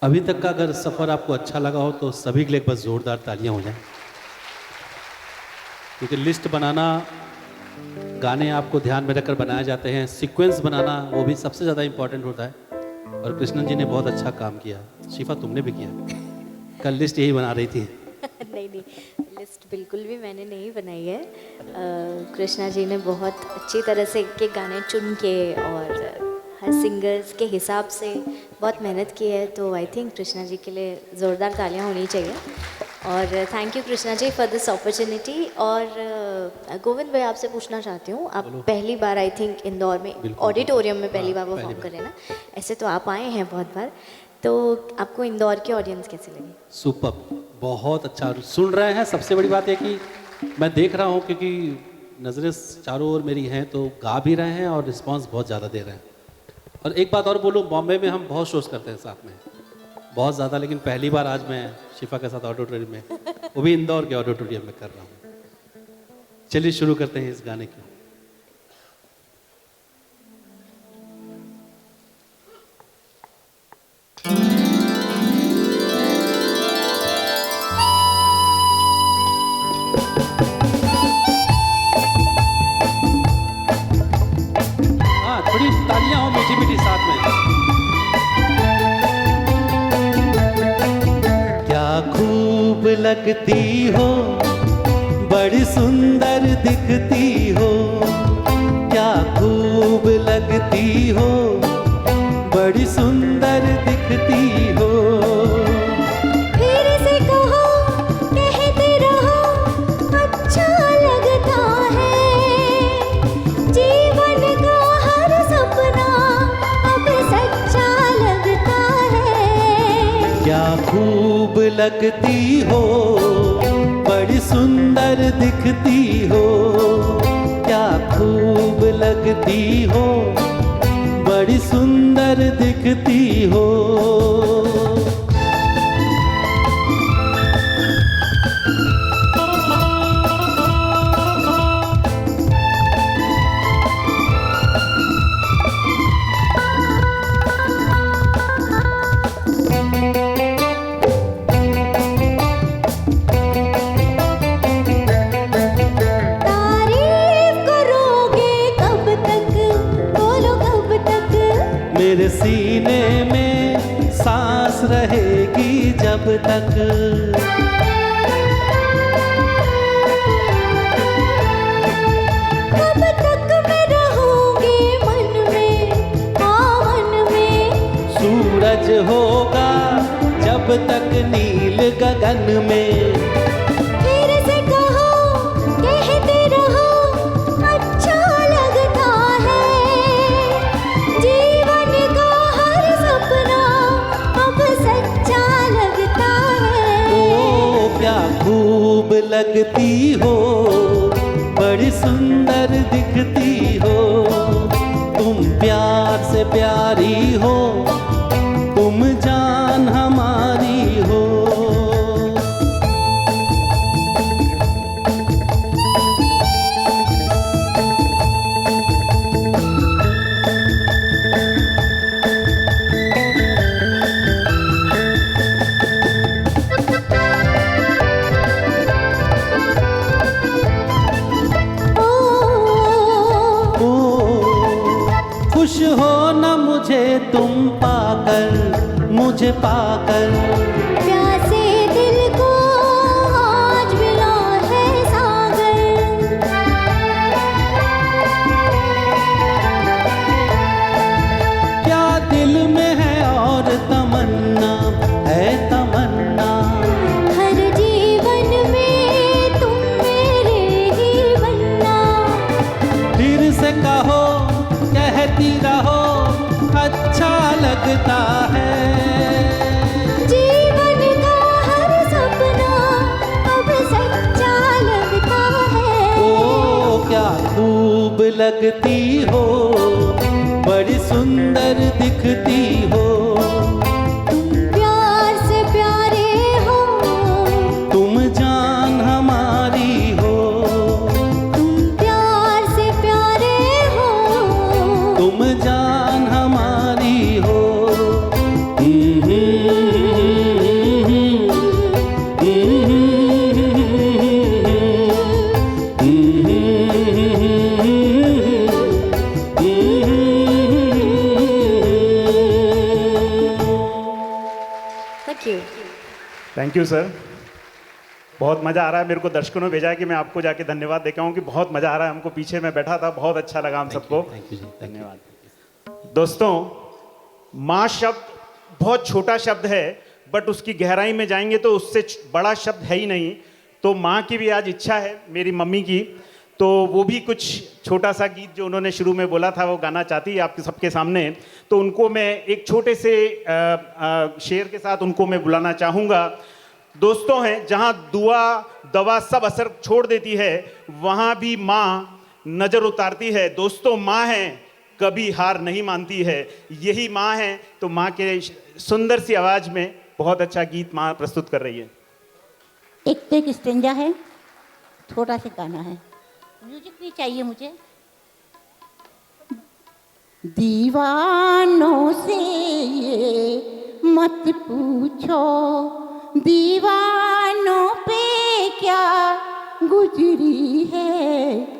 अभी तक का अगर सफ़र आपको अच्छा लगा हो तो सभी के लिए एक बस ज़ोरदार तालियां हो जाएं, क्योंकि लिस्ट बनाना, गाने आपको ध्यान में रखकर बनाए जाते हैं, सीक्वेंस बनाना वो भी सबसे ज़्यादा इम्पोर्टेंट होता है। और कृष्णन जी ने बहुत अच्छा काम किया। शिफा तुमने भी किया, कल लिस्ट यही बना रही थी। नहीं, लिस्ट बिल्कुल भी मैंने नहीं बनाई है। कृष्णा जी ने बहुत अच्छी तरह से के गाने चुन के और हर सिंगर्स के हिसाब से बहुत मेहनत की है, तो आई थिंक कृष्णा जी के लिए ज़ोरदार तालियां होनी चाहिए। और thank you Krishna ji for this opportunity. और गोविंद भाई आपसे पूछना चाहती हूँ, आप पहली बार आई थिंक इंदौर में ऑडिटोरियम में पहली बार परफॉर्म कर रहे हैं ना, ऐसे तो आप आए हैं बहुत बार, तो आपको इंदौर की ऑडियंस कैसी लगी? सुपर, बहुत अच्छा सुन रहे हैं। सबसे बड़ी बात है कि मैं देख रहा हूँ क्योंकि नज़रें चारों ओर मेरी हैं, तो गा भी रहे हैं और रिस्पांस बहुत ज़्यादा दे रहे हैं। और एक बात और बोलूँ, बॉम्बे में हम बहुत शोज करते हैं साथ में, बहुत ज़्यादा, लेकिन पहली बार आज मैं शिफा के साथ ऑडिटोरियम में, वो भी इंदौर के ऑडिटोरियम में कर रहा हूँ। चलिए शुरू करते हैं इस गाने की। हाँ, थोड़ी तालियां हो मीठी मीठी साथ में। क्या खूब लगती हो, बड़ी सुंदर दिखती हो, क्या खूब लगती हो, बड़ी सुंदर दिखती हो। फिर से कहो, कहते रहो, अच्छा लगता है। जीवन का हर सपना अब सच्चा लगता है। क्या खूब लगती हो, बड़ी सुंदर दिखती हो, क्या खूब लगती हो, बड़ी सुंदर दिखती हो। तारीफ करोगे कब तक, बोलो कब तक। मेरे सीने में सांस रहेगी जब तक। कब तक मैं रहूंगी मन में, हाँ मन में। सूरज होगा जब तक नील गगन में। फिर से कहो, कहते रहो, अच्छा लगता है। जीवन का हर सपना अब सच्चा लगता है। ओ क्या खूब लगती हो, बड़ी सुंदर दिखती हो, तुम प्यार से प्यारी हो, तुम जान हमारी हो। ओ, खुश हो न मुझे तुम पाकर, मुझे पाकर। प्यासे दिल को आज मिला है सागर। क्या दिल में है और तमन्ना, है तमन्ना। हर जीवन में तुम मेरे ही बनना। फिर से कहो, कहती रहो, अच्छा लगता है। जीवन का हर सपना अब सच्चा लगता है। ओ क्या खूब लगती हो, बड़ी सुंदर दिखती हो, तुम प्यार से प्यारे हो, तुम जान हमारी हो, तुम प्यार से प्यारे हो, तुम जान हमारी हो। Thank you. Thank you sir, बहुत मज़ा आ रहा है। मेरे को दर्शकों ने भेजा है कि मैं आपको जाके धन्यवाद दे के आऊं कि बहुत मज़ा आ रहा है हमको। पीछे मैं बैठा था, बहुत अच्छा लगा हम सबको। थैंक यू जी, धन्यवाद। दोस्तों, माँ शब्द बहुत छोटा शब्द है, बट उसकी गहराई में जाएंगे तो उससे बड़ा शब्द है ही नहीं। तो माँ की भी आज इच्छा है, मेरी मम्मी की, तो वो भी कुछ छोटा सा गीत जो उन्होंने शुरू में बोला था वो गाना चाहती है आपके सबके सामने। तो उनको मैं एक छोटे से शेर के साथ उनको मैं बुलाना चाहूँगा। दोस्तों हैं, जहाँ दुआ दवा सब असर छोड़ देती है, वहाँ भी माँ नज़र उतारती है। दोस्तों, माँ हैं, कभी हार नहीं मानती है, यही माँ है। तो माँ के सुंदर सी आवाज़ में बहुत अच्छा गीत माँ प्रस्तुत कर रही है। एक तो एक स्टेंजा है, छोटा सा गाना है, म्यूजिक भी चाहिए मुझे। दीवानों से ये मत पूछो, दीवानों पे क्या गुजरी है।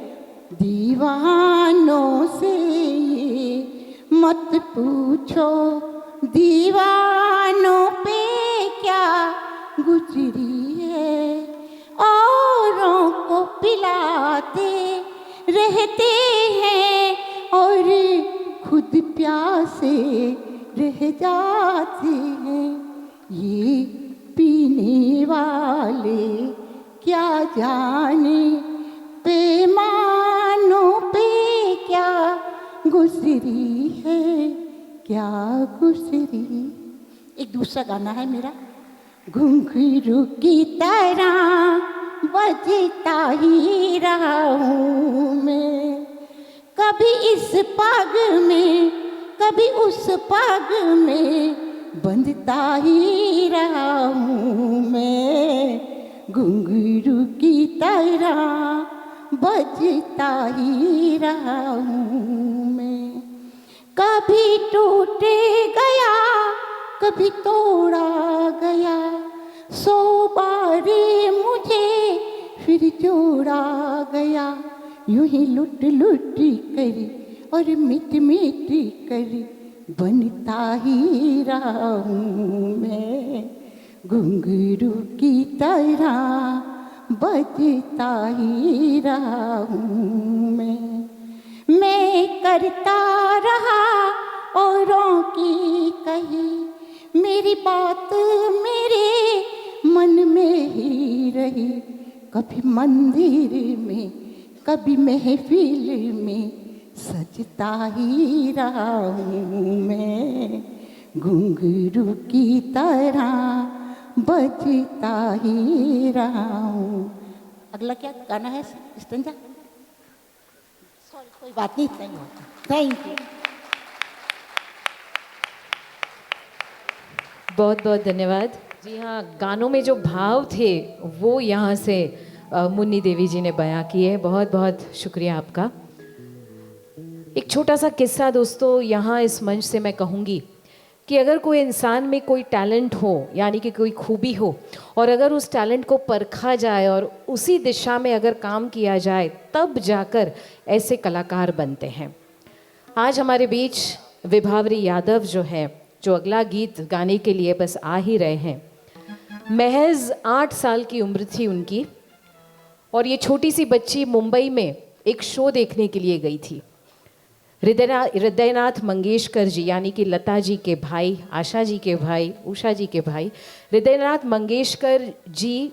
दीवानों से ये मत पूछो, दीवानों पे क्या गुजरी है। औरों को पिलाते रहते हैं और खुद प्यासे रह जाते हैं। ये पीने वाले क्या जाने पैमानों पे क्या गुजरी है, क्या गुजरी। एक दूसरा गाना है मेरा, घुंघरू की तरह बजता ही रहा हूँ मैं, कभी इस पग में कभी उस पग में बंधता ही रहा हूँ मैं। घुंघरू की तरह बजता ही रहा हूँ मैं। कभी टूट गया कभी तोड़ा गया, 100 बार मुझे फिर जोड़ा गया। यूं ही लुट लुट कर और मिट मिट कर बनता ही रहा हूँ मैं। घुंघरू की तरह बजता ही रहा हूँ मैं करता रहा औरों की कही, मेरी बात मेरे मन में ही रही। कभी मंदिर में कभी महफिल में सजता ही रहा हूँ मैं। घुंघरू की तरह बजता ही रहा हूँ। अगला क्या गाना है स्टेंजा? सॉरी, कोई बात नहीं, थैंक यू। बहुत बहुत धन्यवाद। जी हाँ, गानों में जो भाव थे वो यहाँ से मुन्नी देवी जी ने बयां किए। बहुत बहुत शुक्रिया आपका। एक छोटा सा किस्सा दोस्तों यहाँ इस मंच से मैं कहूँगी कि अगर कोई इंसान में कोई टैलेंट हो, यानी कि कोई खूबी हो, और अगर उस टैलेंट को परखा जाए और उसी दिशा में अगर काम किया जाए, तब जाकर ऐसे कलाकार बनते हैं। आज हमारे बीच विभावरी यादव जो है, जो अगला गीत गाने के लिए बस आ ही रहे हैं। महज 8 साल की उम्र थी उनकी, और ये छोटी सी बच्ची मुंबई में एक शो देखने के लिए गई थी। हृदयनाथ मंगेशकर जी, यानी कि लता जी के भाई, आशा जी के भाई, उषा जी के भाई, हृदयनाथ मंगेशकर जी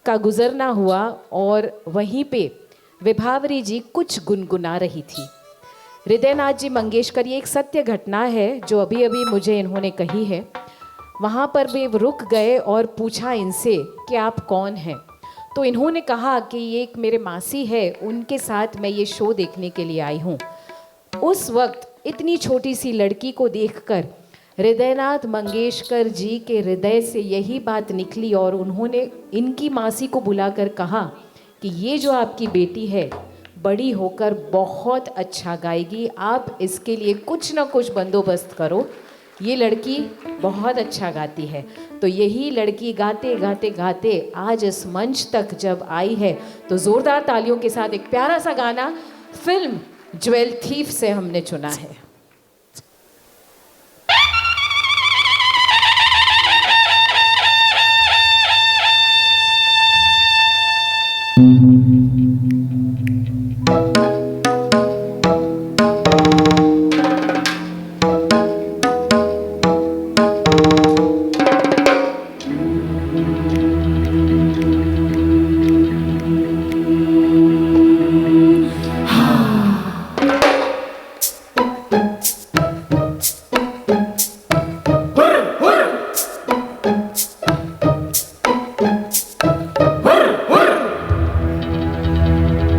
का गुजरना हुआ और वहीं पे विभावरी जी कुछ गुनगुना रही थी। हृदयनाथ जी मंगेशकर, ये एक सत्य घटना है जो अभी अभी मुझे इन्होंने कही है। वहाँ पर वे रुक गए और पूछा इनसे कि आप कौन हैं। तो इन्होंने कहा कि ये एक मेरे मासी है, उनके साथ मैं ये शो देखने के लिए आई हूँ। उस वक्त इतनी छोटी सी लड़की को देखकर हृदयनाथ मंगेशकर जी के हृदय से यही बात निकली और उन्होंने इनकी मासी को बुलाकर कहा कि ये जो आपकी बेटी है बड़ी होकर बहुत अच्छा गाएगी, आप इसके लिए कुछ ना कुछ बंदोबस्त करो, ये लड़की बहुत अच्छा गाती है। तो यही लड़की गाते गाते गाते आज इस मंच तक जब आई है, तो ज़ोरदार तालियों के साथ एक प्यारा सा गाना फिल्म ज्वेल थीफ से हमने चुना है।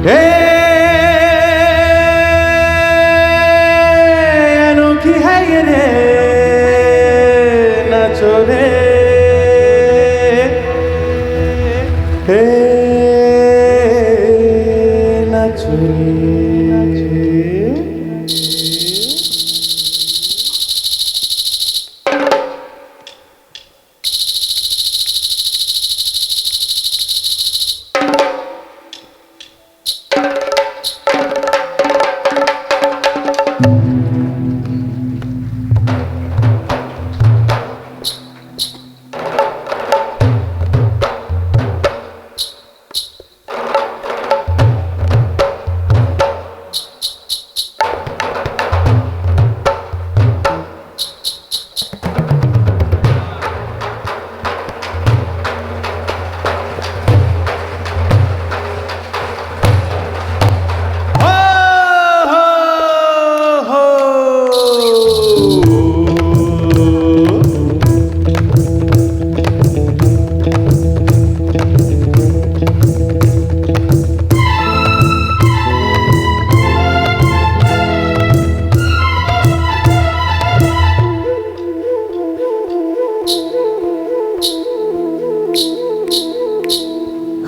ए अनोखी है ये रे नाचो रे ए नाचो रे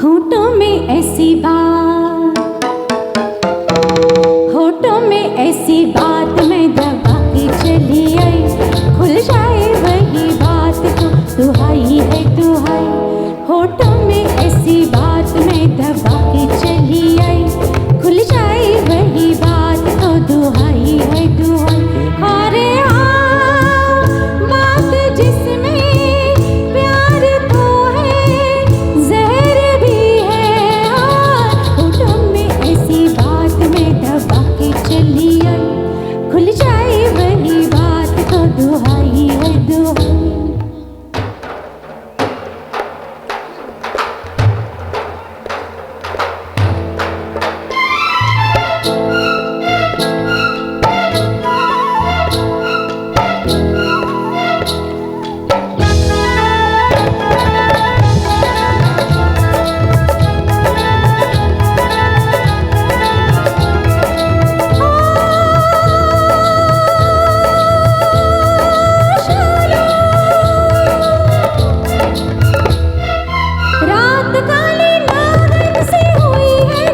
होठों में ऐसी बात, होठों में ऐसी बात मैं दबा के चली आई, खुल जाए वही बात तो दुहाई है दुहाई। होठों में ऐसी बात मैं दबा के चली आई, खुल जाए वही बात तो दुहाई है दुहाई। अरे बात जिसमें प्यार तो है जहर भी है, होठों में ऐसी बात मैं दबा के चली आई, खुल जाए वही बात तो दुहाई है दुहाई। रात काली नागिन सी हुई है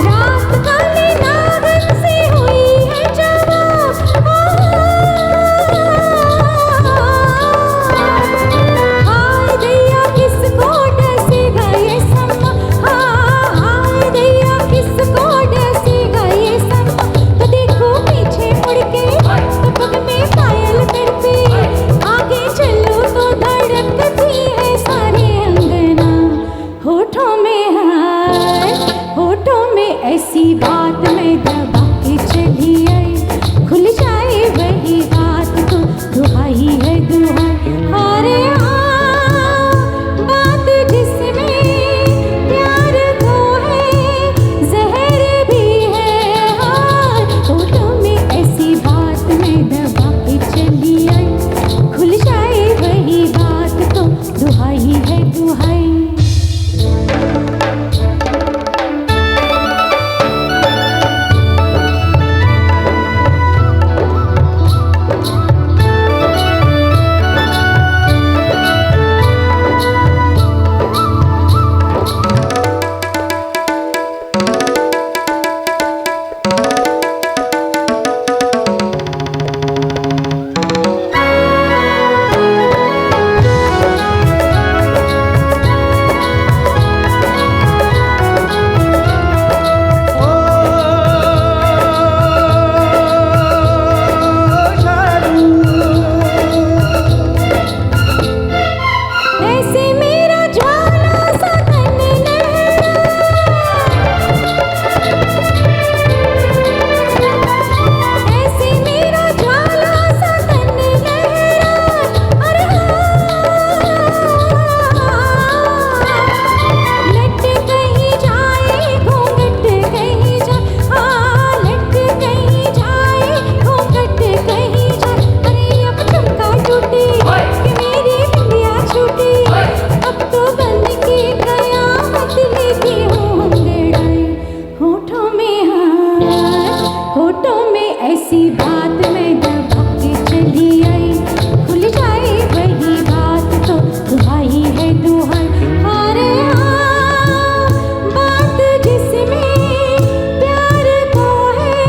रात काली नागिन सी हुई है हाय दैया किसको डसेगा ये समा, हाय दैया किसको डसेगा ये समा। तो देखो पीछे मुड़ के तो पग में पायल तड़पे, आगे चलो तो धड़कती है सारे अंगना। होठों में हाय, होठों में ऐसी बात मैं दबा के चली आई, खुल जाए वही बात तो दुहाई है दुहाई। अरे बात जिसमें प्यार तो है जहर भी है, होठों में ऐसी बात मैं दबा के चली आई, खुल जाए वही बात तो दुहाई है दुहाई। तो बन के कयामत लेके हूँ अंगड़ाई, होठों में हाथ, होठों में ऐसी बात मैं दबा के चली आई, खुल जाए वही बात तो दुहाई है दुहाई। अरे हाँ, बात जिसमें प्यार को है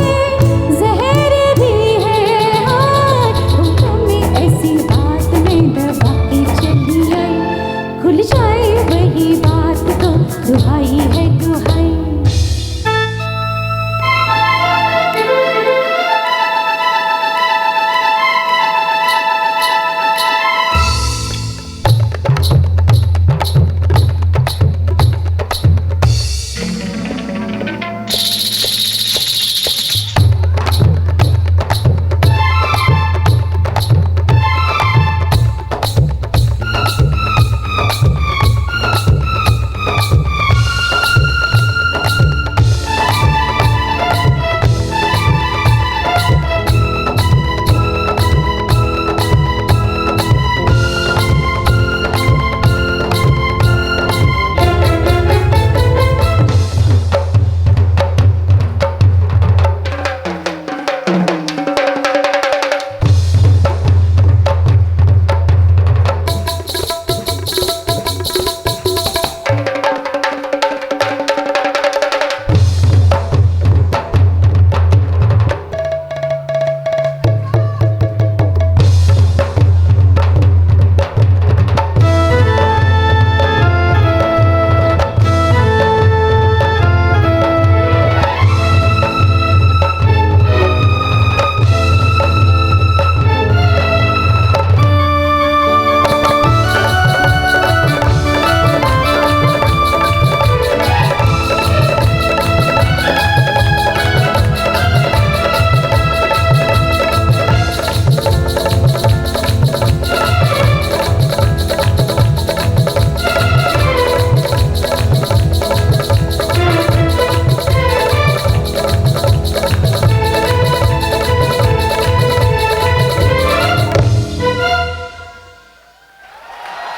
जहर भी है, हाँ, होठों में ऐसी बात मैं दबा के चली आई, खुल जाए वही बात तो दुहाई है दुहाई।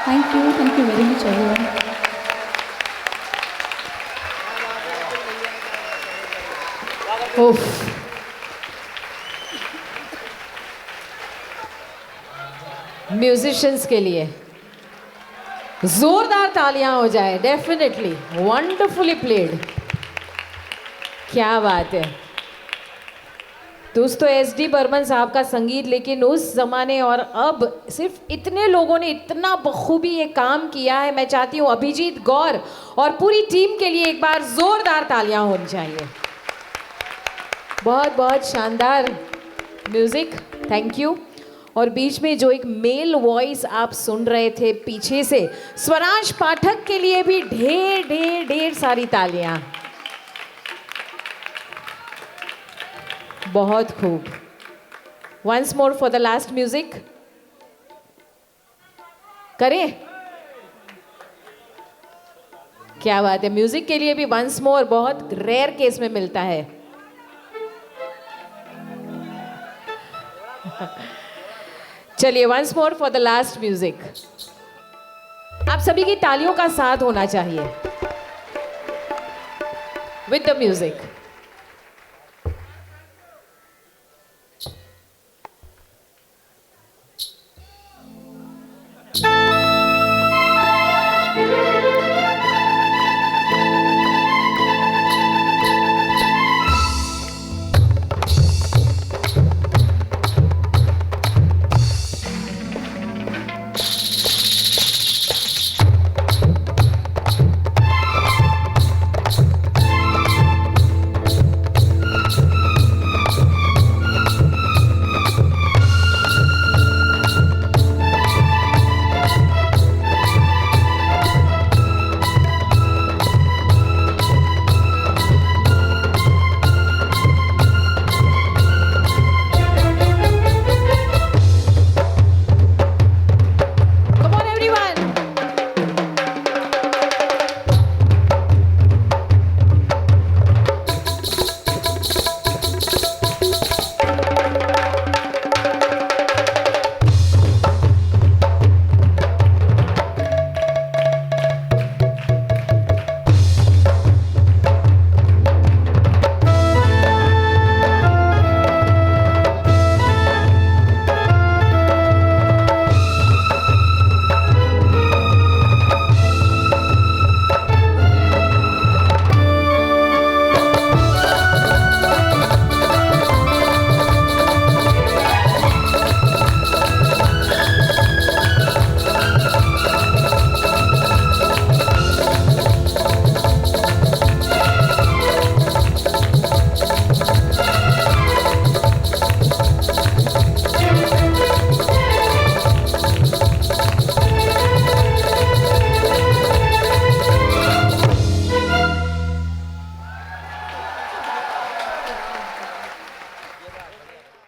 Thank you very much everyone. उफ, म्यूजिशियंस के लिए जोरदार तालियां हो जाए। डेफिनेटली वंडरफुली प्लेड, क्या बात है दोस्तों। एस.डी. बर्मन साहब का संगीत, लेकिन उस ज़माने और अब सिर्फ इतने लोगों ने इतना बखूबी ये काम किया है। मैं चाहती हूँ अभिजीत गौर और पूरी टीम के लिए एक बार ज़ोरदार तालियां होनी चाहिए। बहुत बहुत शानदार म्यूज़िक, थैंक यू। और बीच में जो एक मेल वॉइस आप सुन रहे थे पीछे से, स्वराज पाठक के लिए भी ढेर ढेर ढेर सारी तालियां। बहुत खूब। Once more for the last music करें? क्या बात है, म्यूजिक के लिए भी वंस मोर बहुत रेयर केस में मिलता है। चलिए once more for the last music. आप सभी की तालियों का साथ होना चाहिए विद द म्यूजिक।